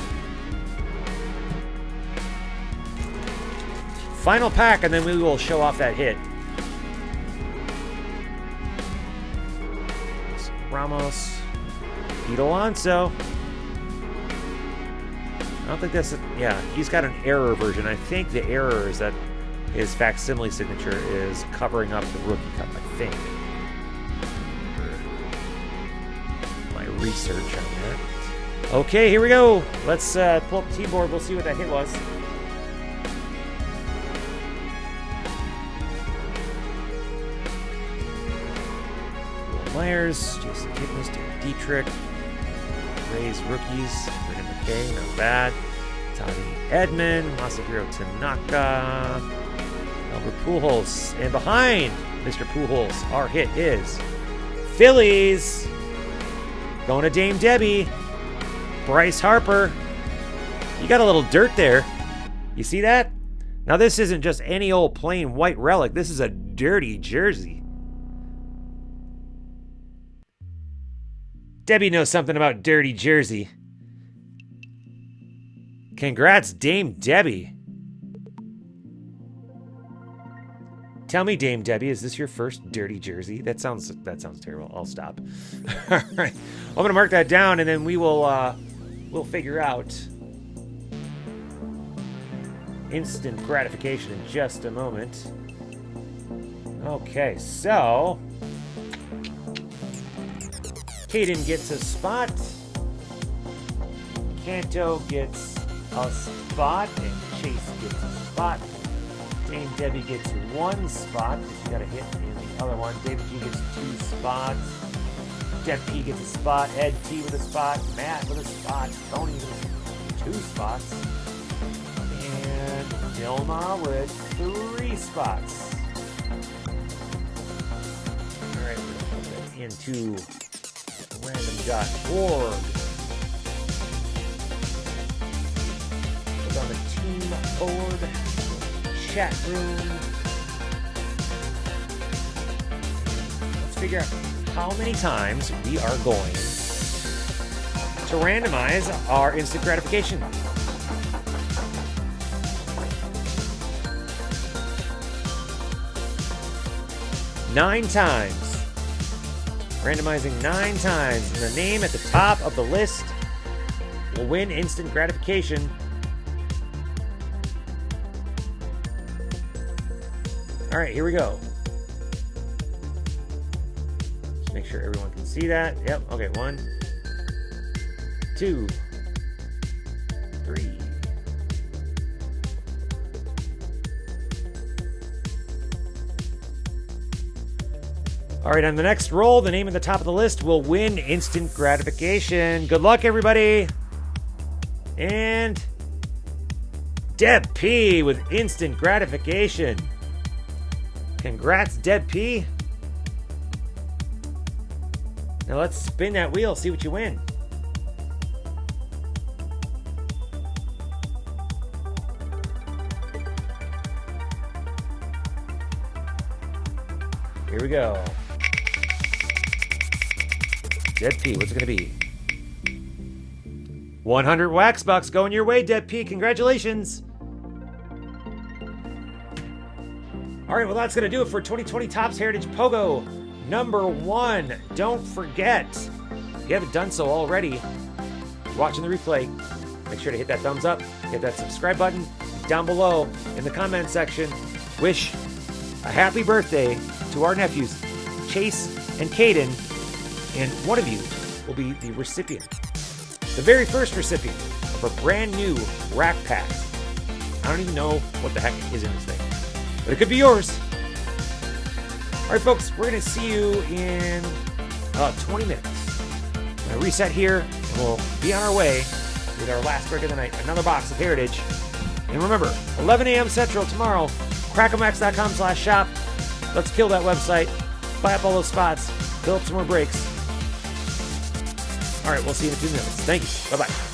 Final pack, and then we will show off that hit. Ramos, Pete Alonso. I don't think that's yeah, he's got an error version. I think the error is that his facsimile signature is covering up the rookie cup, I think. My research on that. Okay, here we go. Let's pull up the team board. We'll see what that hit was. Myers, Jason Kipnis, Derek Dietrich, Rays rookies, Brendan McKay, not bad. Tommy Edman, Masahiro Tanaka, Albert Pujols, and behind Mr. Pujols, our hit is Phillies. Going to Dame Debbie, Bryce Harper. You got a little dirt there. You see that? Now this isn't just any old plain white relic. This is a dirty jersey. Debbie knows something about dirty jersey. Congrats, Dame Debbie. Tell me, Dame Debbie, is this your first dirty jersey? That sounds terrible. I'll stop. All right, I'm gonna mark that down, and then we'll figure out instant gratification in just a moment. Okay, so Caden gets a spot. Canto gets a spot. And Chase gets a spot. Dame Debbie gets 1 spot. She got a hit in the other one. David G gets 2 spots. Deb P gets a spot. Ed T with a spot. Matt with a spot. Tony with 2 spots. And Dilma with 3 spots. Alright, we're going to put that into random.org. Look on the team board, chat room. Let's figure out how many times we are going to randomize our instant gratification. Nine times. Randomizing 9 times. And the name at the top of the list will win instant gratification. All right, here we go. Just make sure everyone can see that. Yep, okay, 1, 2, 3. All right, on the next roll, the name at the top of the list will win instant gratification. Good luck, everybody. And Deb P with instant gratification. Congrats, Deb P. Now let's spin that wheel, see what you win. Here we go. Dead P, what's it gonna be? 100 wax bucks going your way, Dead P. Congratulations. All right, well, that's going to do it for 2020 Topps Heritage Pogo number 1. Don't forget, if you haven't done so already, watching the replay, make sure to hit that thumbs up, hit that subscribe button. Down below in the comment section, wish a happy birthday to our nephews, Chase and Caden, and one of you will be the recipient, the very first recipient of a brand new RAK Pack. I don't even know what the heck is in this thing, but it could be yours. All right, folks, we're going to see you in 20 minutes. I'm going to reset here, and we'll be on our way with our last break of the night, another box of Heritage. And remember, 11 a.m. Central tomorrow, crackinmax.com/shop. Let's kill that website, buy up all those spots, fill up some more breaks. All right, we'll see you in a few minutes. Thank you. Bye-bye.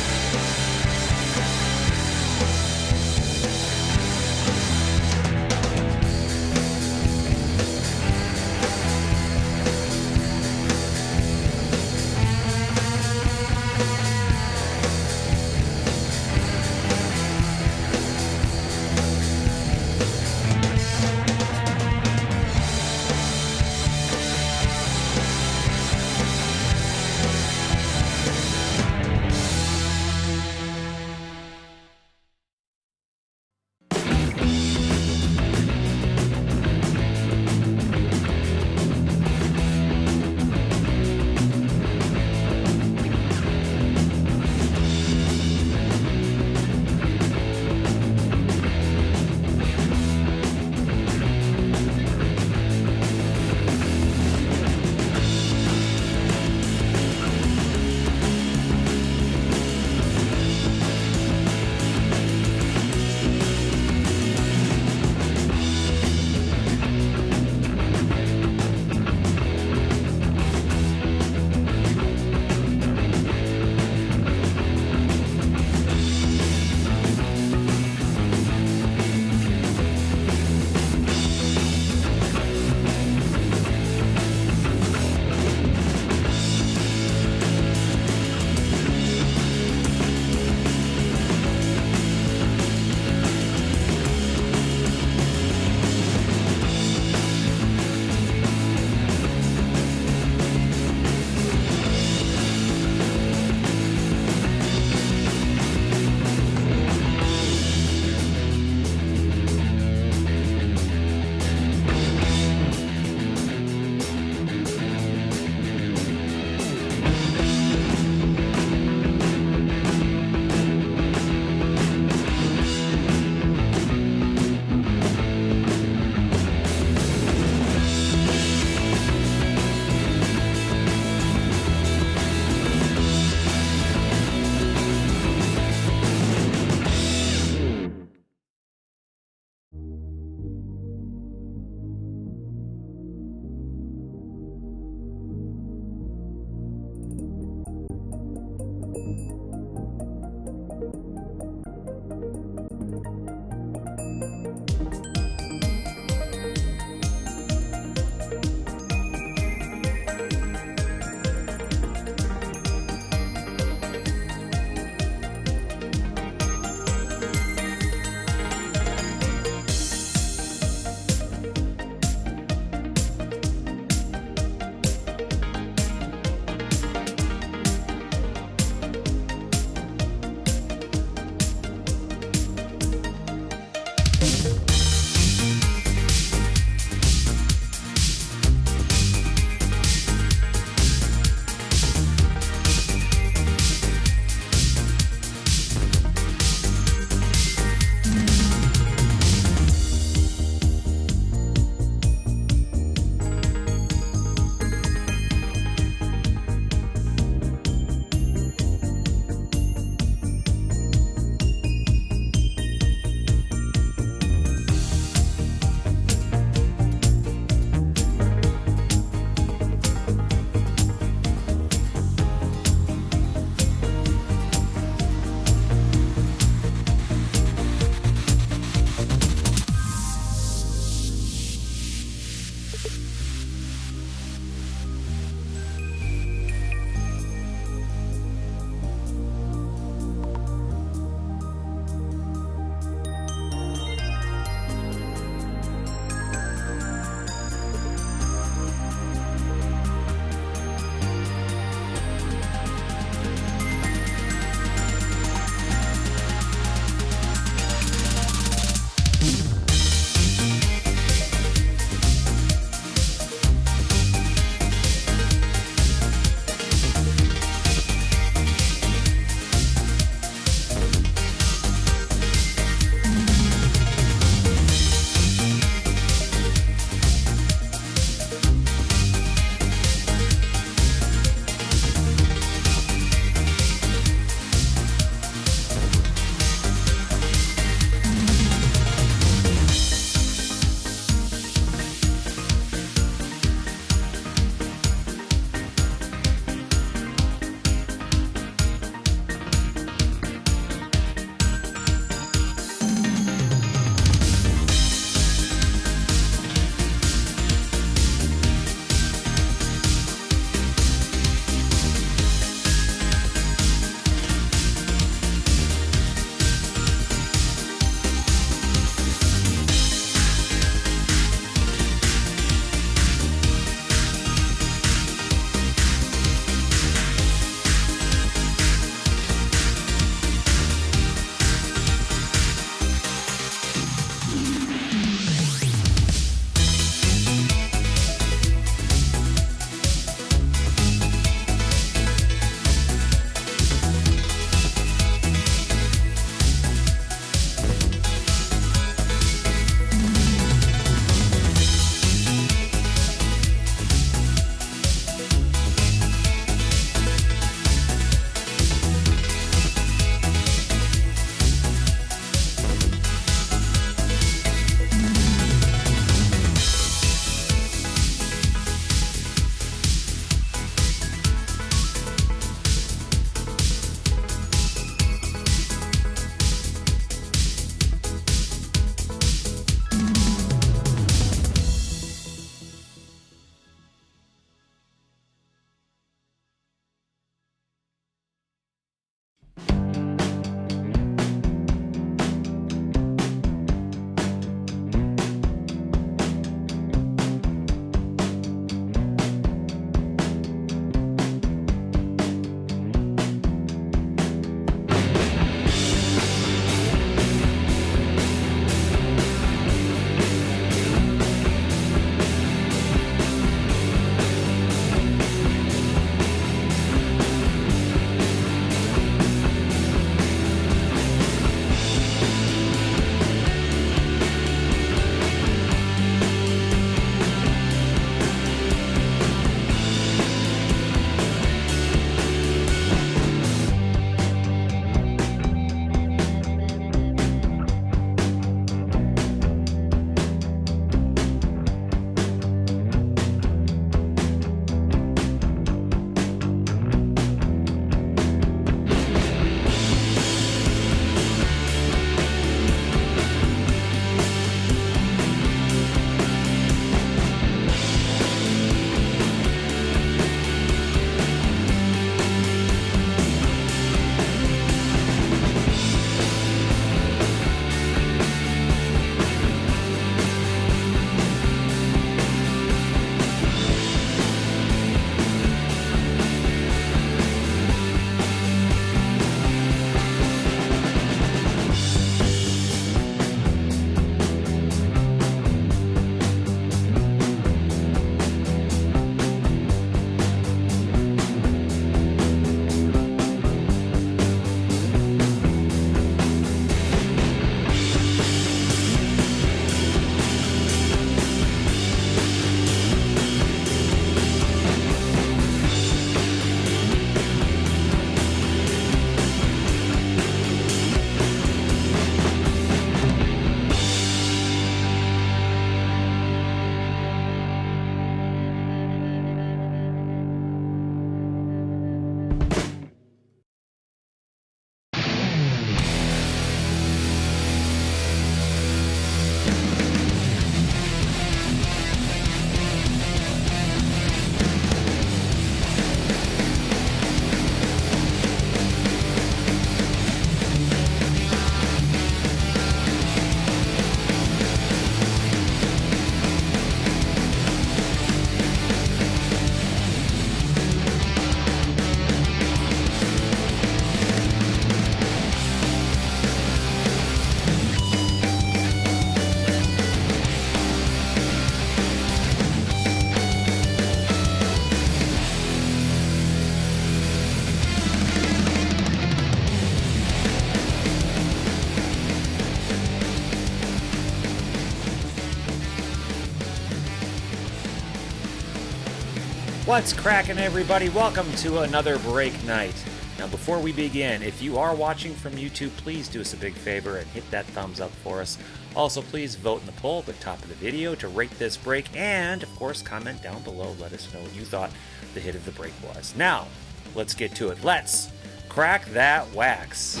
What's cracking, everybody? Welcome to another break night. Now, before we begin, if you are watching from YouTube, please do us a big favor and hit that thumbs up for us. Also, please vote in the poll at the top of the video to rate this break, and of course, comment down below. Let us know what you thought the hit of the break was. Now, let's get to it. Let's crack that wax.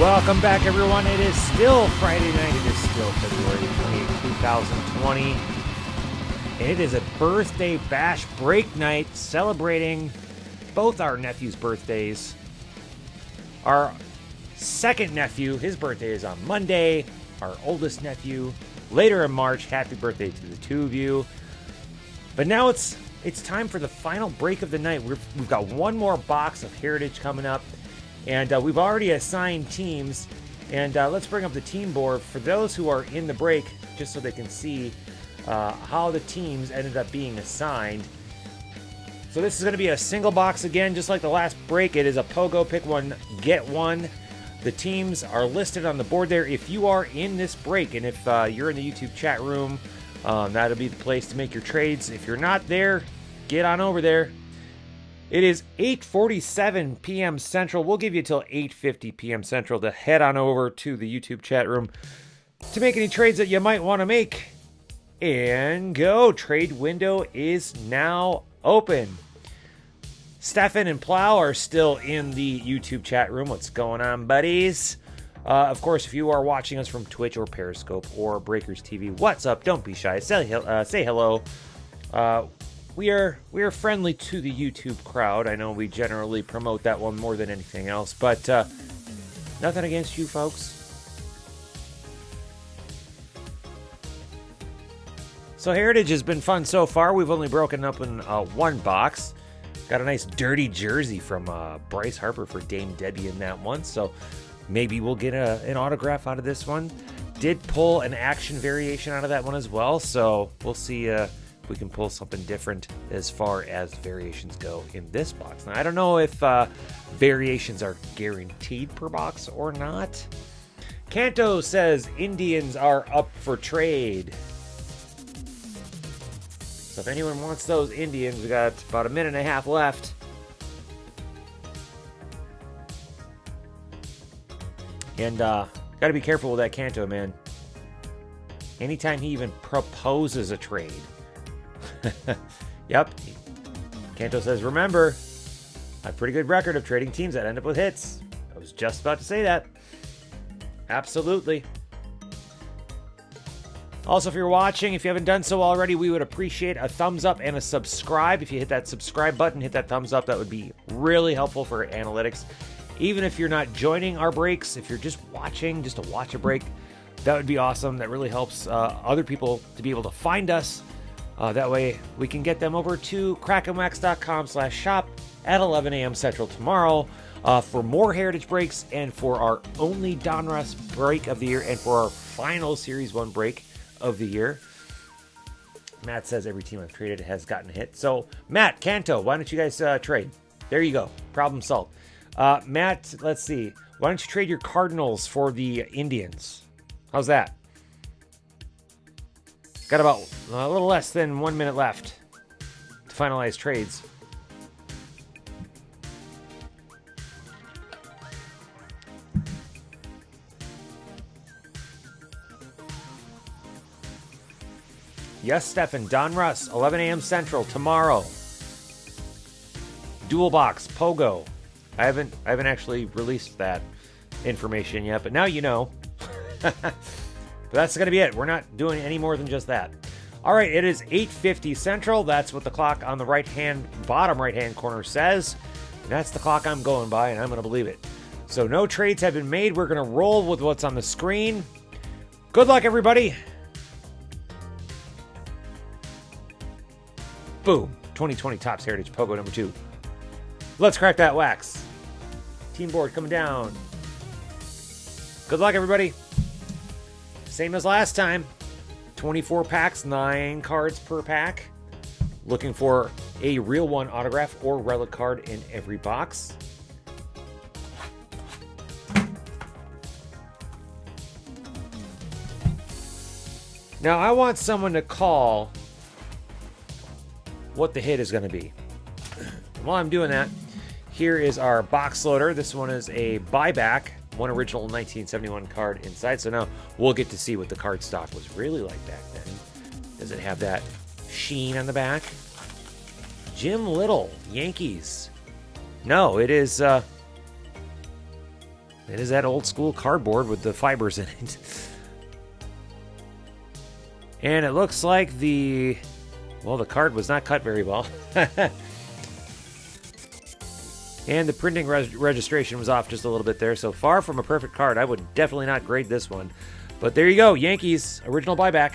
Welcome back, everyone. It is still Friday night. It is still February 28, 2020. And it is a birthday bash break night celebrating both our nephews' birthdays. Our second nephew, his birthday is on Monday. Our oldest nephew, later in March. Happy birthday to the two of you. But now it's time for the final break of the night. We've got one more box of Heritage coming up. And we've already assigned teams, and let's bring up the team board for those who are in the break, just so they can see how the teams ended up being assigned. So this is going to be a single box again, just like the last break. It is a POGO, pick one, get one. The teams are listed on the board there. If you are in this break, and if you're in the YouTube chat room, that'll be the place to make your trades. If you're not there, get on over there. It is 8:47 p.m. Central. We'll give you till 8:50 p.m. Central to head on over to the YouTube chat room to make any trades that you might want to make. And go. Trade window is now open. Stefan and Plow are still in the YouTube chat room. What's going on, buddies? Of course, if you are watching us from Twitch or Periscope or Breakers TV, what's up? Don't be shy. Say hello. We are friendly to the YouTube crowd. I know we generally promote that one more than anything else, but nothing against you folks. So Heritage has been fun so far. We've only broken up in one box. Got a nice dirty jersey from Bryce Harper for Dame Debbie in that one, so maybe we'll get an autograph out of this one. Did pull an action variation out of that one as well, so we'll see we can pull something different as far as variations go in this box. Now, I don't know if variations are guaranteed per box or not. Kanto says Indians are up for trade. So if anyone wants those Indians, we got about a minute and a half left. And got to be careful with that Kanto, man. Anytime he even proposes a trade. Yep. Kanto says, remember, I have a pretty good record of trading teams that end up with hits. I was just about to say that. Absolutely. Also, if you're watching, if you haven't done so already, we would appreciate a thumbs up and a subscribe. If you hit that subscribe button, hit that thumbs up, that would be really helpful for analytics. Even if you're not joining our breaks, if you're just watching, just to watch a break, that would be awesome. That really helps other people to be able to find us. That way we can get them over to crackinwax.com/shop at 11 a.m. Central tomorrow for more Heritage breaks and for our only Donruss break of the year and for our final Series 1 break of the year. Matt says every team I've traded has gotten hit. So, Matt, Kanto, why don't you guys trade? There you go. Problem solved. Matt, let's see. Why don't you trade your Cardinals for the Indians? How's that? Got about a little less than 1 minute left to finalize trades. Yes, Stefan. Donruss, 11 a.m. Central tomorrow. Dual box, POGO. I haven't actually released that information yet, but now you know. But that's going to be it. We're not doing any more than just that. All right, it is 8:50 Central. That's what the clock on the bottom right-hand corner says. That's the clock I'm going by, and I'm going to believe it. So no trades have been made. We're going to roll with what's on the screen. Good luck, everybody. Boom. 2020 Topps Heritage Pogo number 2. Let's crack that wax. Team board coming down. Good luck, everybody. Same as last time. 24 packs, 9 cards per pack. Looking for a real one autograph or relic card in every box. Now, I want someone to call what the hit is going to be. While I'm doing that, here is our box loader. This one is a buyback, one original 1971 card inside. So now we'll get to see what the card stock was really like back then. Does it have that sheen on the back? Jim Little, Yankees. No, it is that old school cardboard with the fibers in it. And it looks like the card was not cut very well. And the printing registration was off just a little bit there. So far from a perfect card. I would definitely not grade this one. But there you go. Yankees, original buyback.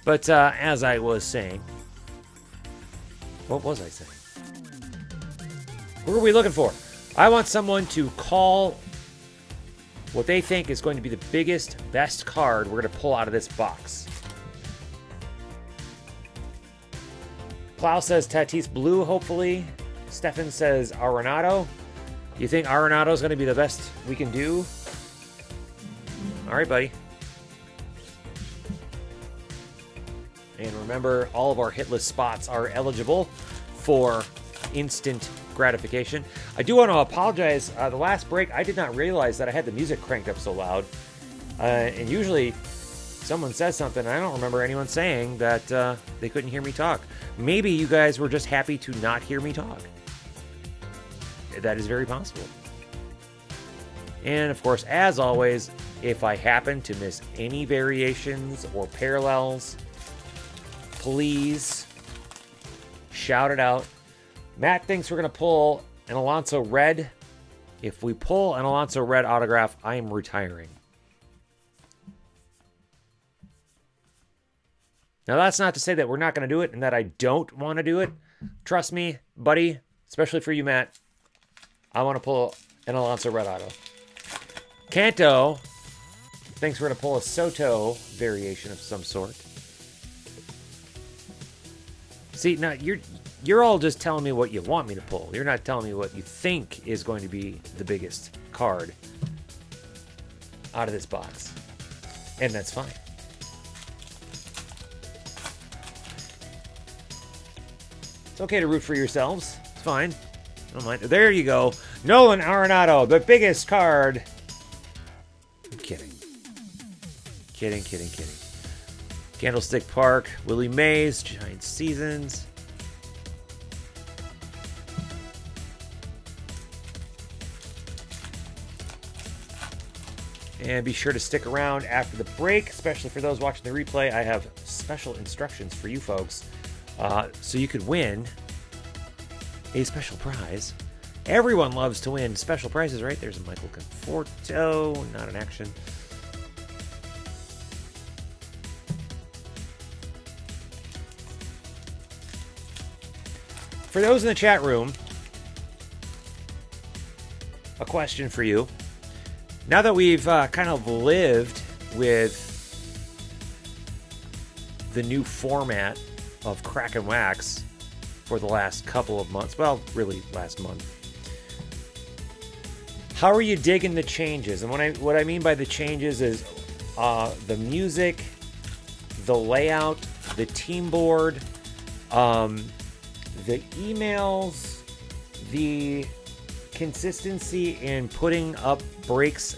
But as I was saying, what was I saying? Who are we looking for? I want someone to call what they think is going to be the biggest, best card we're going to pull out of this box. Klaus says Tatis Blue, hopefully. Stefan says Arenado. You think Arenado is going to be the best we can do? All right, buddy. And remember, all of our hitless spots are eligible for instant gratification. I do want to apologize. The last break, I did not realize that I had the music cranked up so loud. And usually, someone says something, and I don't remember anyone saying that they couldn't hear me talk. Maybe you guys were just happy to not hear me talk. That is very possible. And of course, as always, if I happen to miss any variations or parallels, please shout it out. Matt thinks we're going to pull an Alonso Red. If we pull an Alonso Red autograph, I am retiring. Now, that's not to say that we're not going to do it and that I don't want to do it. Trust me, buddy, especially for you, Matt. I want to pull an Alonso Red auto. Kanto thinks we're going to pull a Soto variation of some sort. See, now you're all just telling me what you want me to pull. You're not telling me what you think is going to be the biggest card out of this box. And that's fine. It's okay to root for yourselves. It's fine. I don't mind. There you go. Nolan Arenado, the biggest card. I'm kidding. Kidding. Candlestick Park, Willie Mays, Giant Seasons. And be sure to stick around after the break, especially for those watching the replay. I have special instructions for you folks, so you could win a special prize. Everyone loves to win special prizes, right? There's a Michael Conforto, not an action. For those in the chat room, a question for you. Now that we've kind of lived with the new format of Crack and Wax for the last couple of months, well, really last month, how are you digging the changes? And what I mean by the changes is the music, the layout, the team board, the emails, the consistency in putting up breaks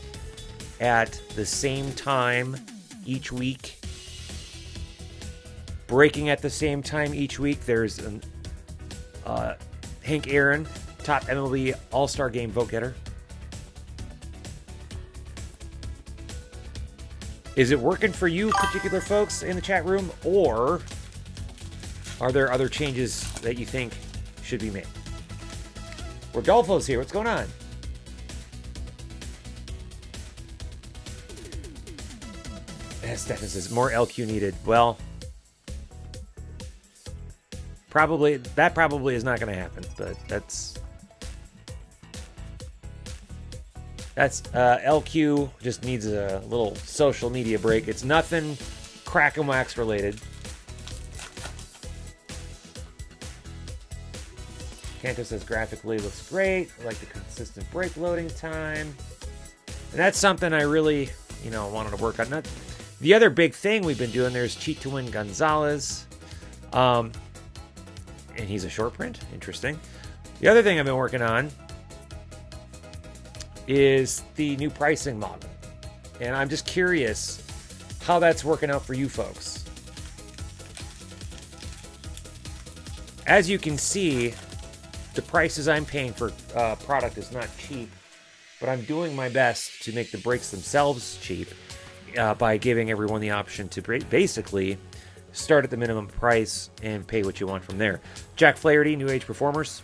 at the same time each week. Breaking at the same time each week. There's Hank Aaron, top MLB All-Star Game vote getter. Is it working for you particular folks in the chat room, or are there other changes that you think should be made? Rodolfo's here. What's going on? Stefan says, more LQ needed. Well, that probably is not going to happen, but that's... That's LQ, just needs a little social media break. It's nothing Crackin' Wax related. Kanto says graphically looks great. I like the consistent brake loading time. And that's something I really, wanted to work on. The other big thing we've been doing there is Cheat to Win Gonzalez. And he's a short print. Interesting. The other thing I've been working on is the new pricing model. And I'm just curious how that's working out for you folks. As you can see, the prices I'm paying for product is not cheap, but I'm doing my best to make the brakes themselves cheap by giving everyone the option to basically start at the minimum price and pay what you want from there. Jack Flaherty, New Age Performers.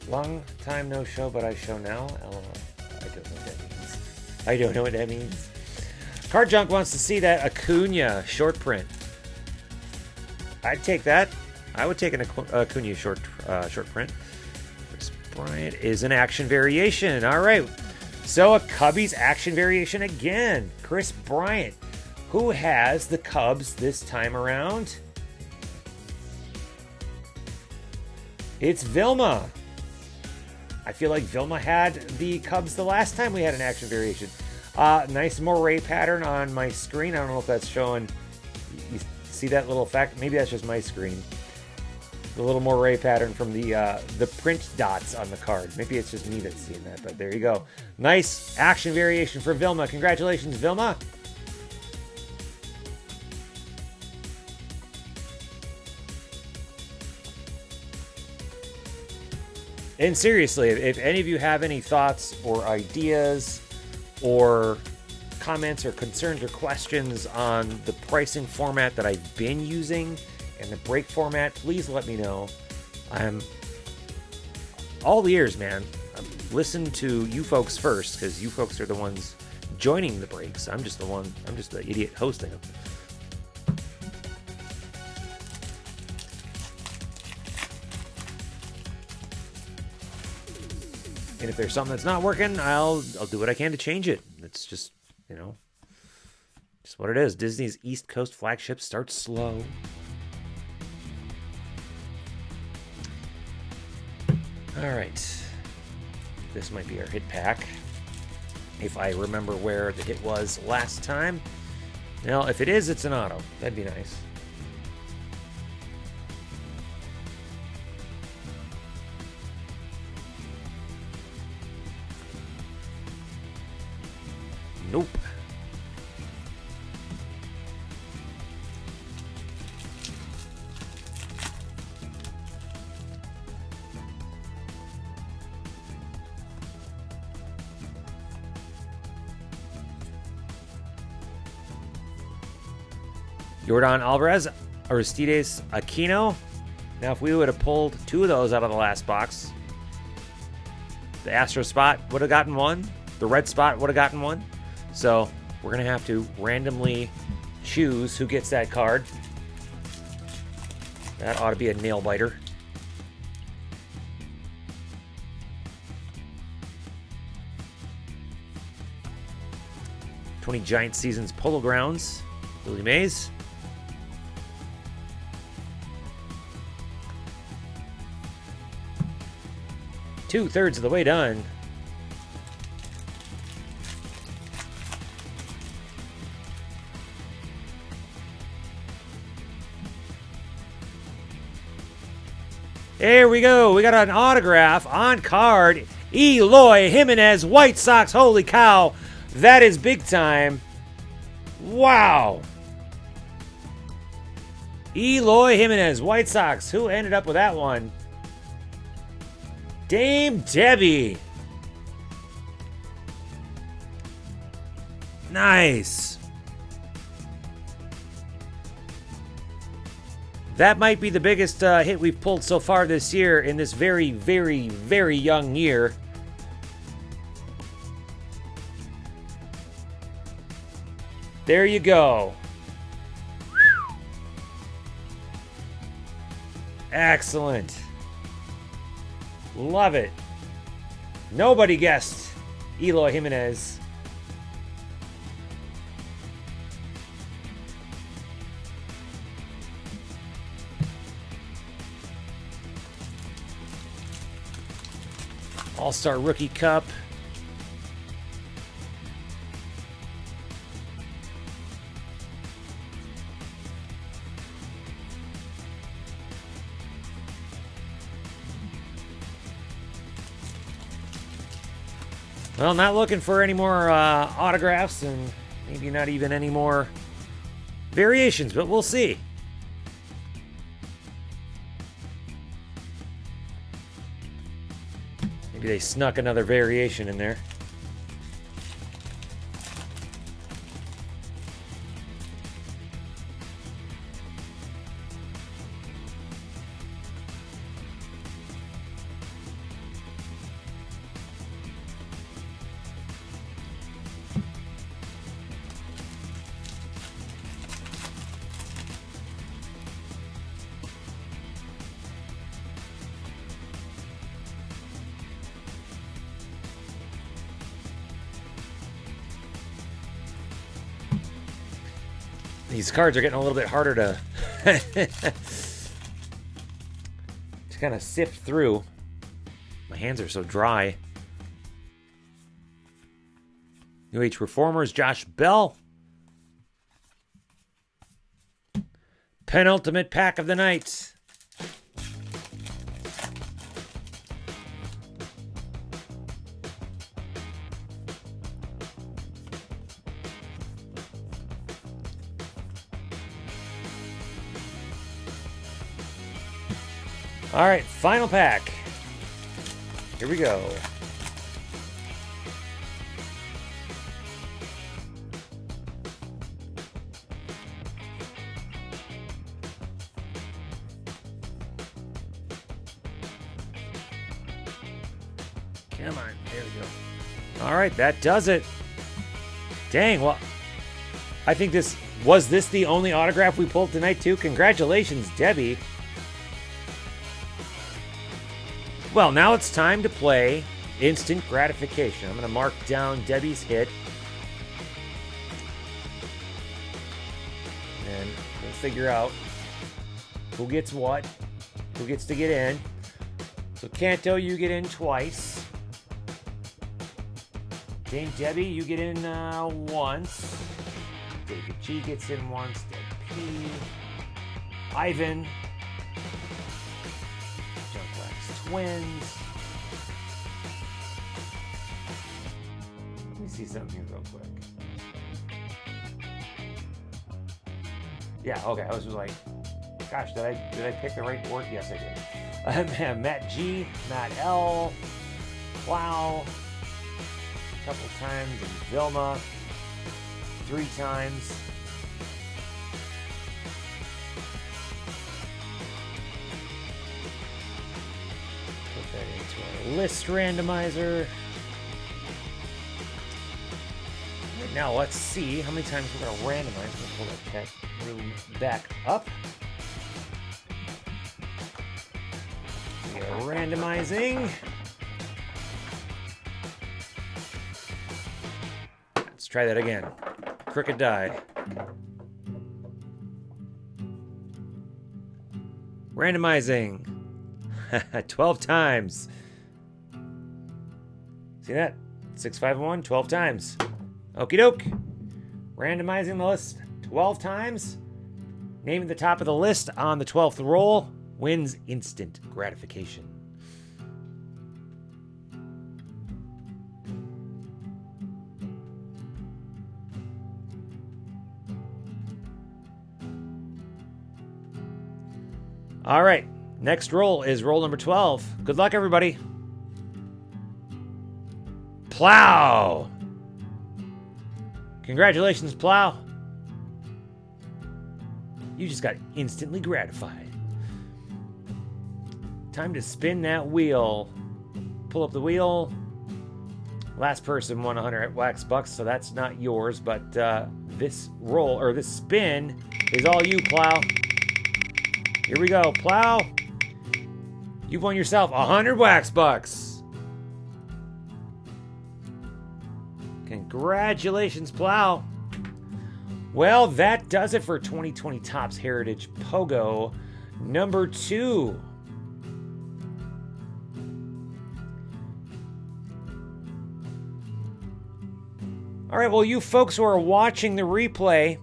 Long time no show, but I show now. LOL. I don't know what that means. I don't know what that means. Card Junk wants to see that Acuna short print. I'd take that. I would take an Acuna short print. Chris Bryant is an action variation. All right. So a Cubbies action variation again. Chris Bryant. Who has the Cubs this time around? It's Vilma. I feel like Vilma had the Cubs the last time we had an action variation. Nice moray pattern on my screen. I don't know if that's showing. You see that little effect? Maybe that's just my screen. The little moray pattern from the print dots on the card. Maybe it's just me that's seeing that, but there you go. Nice action variation for Vilma. Congratulations, Vilma. And seriously, if any of you have any thoughts or ideas or comments or concerns or questions on the pricing format that I've been using and the break format, please let me know. I'm all ears, man. Listen to you folks first, because you folks are the ones joining the breaks. I'm just the idiot hosting them. And if there's something that's not working, I'll do what I can to change it. It's just, just what it is. Disney's East Coast flagship starts slow. All right. This might be our hit pack. If I remember where the hit was last time. Now, if it is, it's an auto. That'd be nice. Nope. Yordan Alvarez, Aristides Aquino. Now, if we would have pulled two of those out of the last box, the Astro spot would have gotten one. The red spot would have gotten one. So we're going to have to randomly choose who gets that card. That ought to be a nail biter. '20 Giant Seasons Polo Grounds, Billy Mays. Two-thirds of the way done. There we go. We got an autograph on card. Eloy Jimenez, White Sox. Holy cow. That is big time. Wow. Eloy Jimenez, White Sox. Who ended up with that one? Dame Debbie. Nice. That might be the biggest hit we've pulled so far this year in this very, very, very young year. There you go. Excellent. Love it. Nobody guessed Eloy Jimenez. All-Star Rookie Cup. Well, not looking for any more autographs and maybe not even any more variations, but we'll see. Maybe they snuck another variation in there. These cards are getting a little bit harder to kind of sift through. My hands are so dry. New Age Reformers, Josh Bell. Penultimate pack of the night. All right, final pack. Here we go. Come on, there we go. All right, that does it. Dang, well, I think this the only autograph we pulled tonight too? Congratulations, Debbie. Well, now it's time to play Instant Gratification. I'm going to mark down Debbie's hit. And we'll figure out who gets what, who gets to get in. So Kanto, you get in twice. Dame Debbie, you get in once. David G gets in once. Deb P. Ivan. Twins. Let me see something here real quick. Yeah, okay. I was just like, gosh, did I pick the right word? Yes, I did. Matt G, Matt L, Plow, a couple times, and Vilma, 3 times. List randomizer. Right now, let's see how many times we're going to randomize. Let's pull that chat room back up. We are randomizing. Let's try that again. Crooked die. Randomizing. 12 times. See that? 6, 5, and 1, 12 times. Okie doke. Randomizing the list 12 times. Naming the top of the list on the 12th roll wins instant gratification. All right. Next roll is roll number 12. Good luck, everybody. Plow. Congratulations, Plow. You just got instantly gratified. Time to spin that wheel. Pull up the wheel. Last person won 100 wax bucks, so that's not yours, but this roll, or this spin, is all you, Plow. Here we go, Plow. You've won yourself 100 wax bucks. Congratulations, Plow. Well, that does it for 2020 Topps Heritage Pogo number 2. All right, well, you folks who are watching the replay,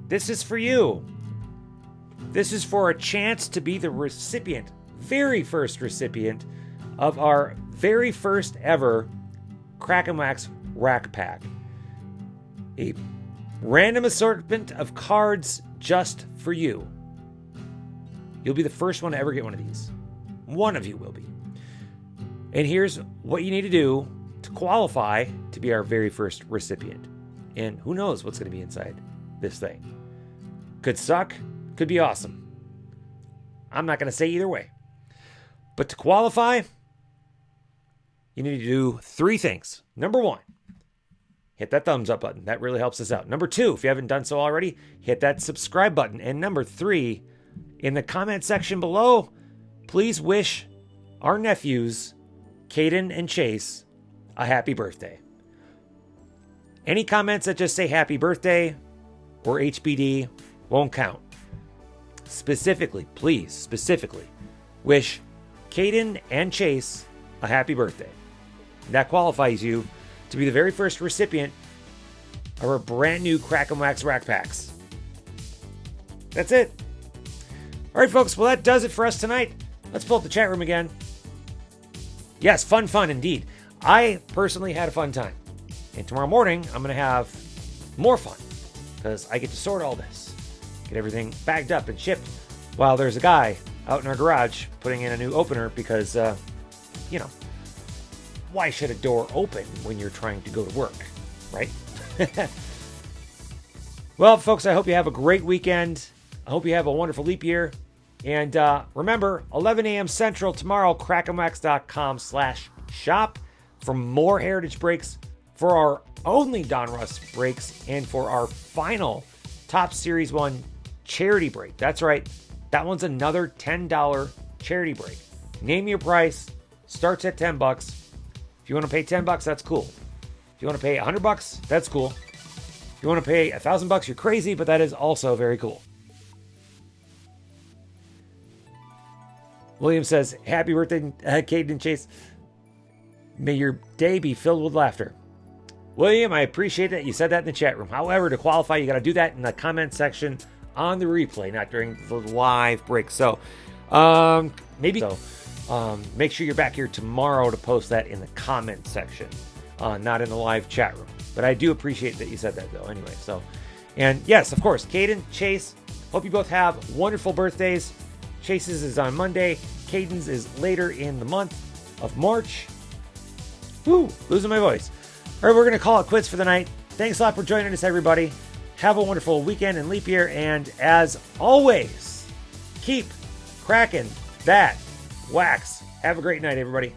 this is for you. This is for a chance to be the recipient, very first recipient of our very first ever Crackin' Wax RAK Pack. A random assortment of cards just for you. You'll be the first one to ever get one of these. One of you will be. And here's what you need to do to qualify to be our very first recipient. And who knows what's going to be inside this thing. Could suck, could be awesome. I'm not going to say either way. But to qualify, you need to do 3 things. Number 1, hit that thumbs up button. That really helps us out. Number 2, if you haven't done so already, hit that subscribe button. And number 3, in the comment section below, please wish our nephews, Caden and Chase, a happy birthday. Any comments that just say happy birthday or HBD won't count. Specifically, please, wish Caden and Chase a happy birthday. That qualifies you to be the very first recipient of our brand new Crackin' Wax RAK Packs. That's it. All right, folks. Well, that does it for us tonight. Let's pull up the chat room again. Yes, fun indeed. I personally had a fun time. And tomorrow morning, I'm going to have more fun because I get to sort all this, get everything bagged up and shipped while there's a guy out in our garage putting in a new opener because, why should a door open when you're trying to go to work, right? Well, folks, I hope you have a great weekend. I hope you have a wonderful leap year. And remember, 11 a.m. Central tomorrow, crackinwax.com/shop for more heritage breaks, for our only Don Russ breaks, and for our final Topps Series 1 charity break. That's right. That one's another $10 charity break. Name your price. Starts at $10. If you want to pay $10, that's cool. If you want to pay $100, that's cool. If you want to pay $1,000, you're crazy, but that is also very cool. William says, happy birthday, Caden and Chase. May your day be filled with laughter. William, I appreciate that you said that in the chat room. However, to qualify, you got to do that in the comment section on the replay, not during the live break. So, make sure you're back here tomorrow to post that in the comment section, not in the live chat room. But I do appreciate that you said that, though, anyway. So, and yes, of course, Caden, Chase, hope you both have wonderful birthdays. Chase's is on Monday. Caden's is later in the month of March. Woo, losing my voice. All right, we're going to call it quits for the night. Thanks a lot for joining us, everybody. Have a wonderful weekend and leap year. And as always, keep cracking that wax. Have a great night, everybody.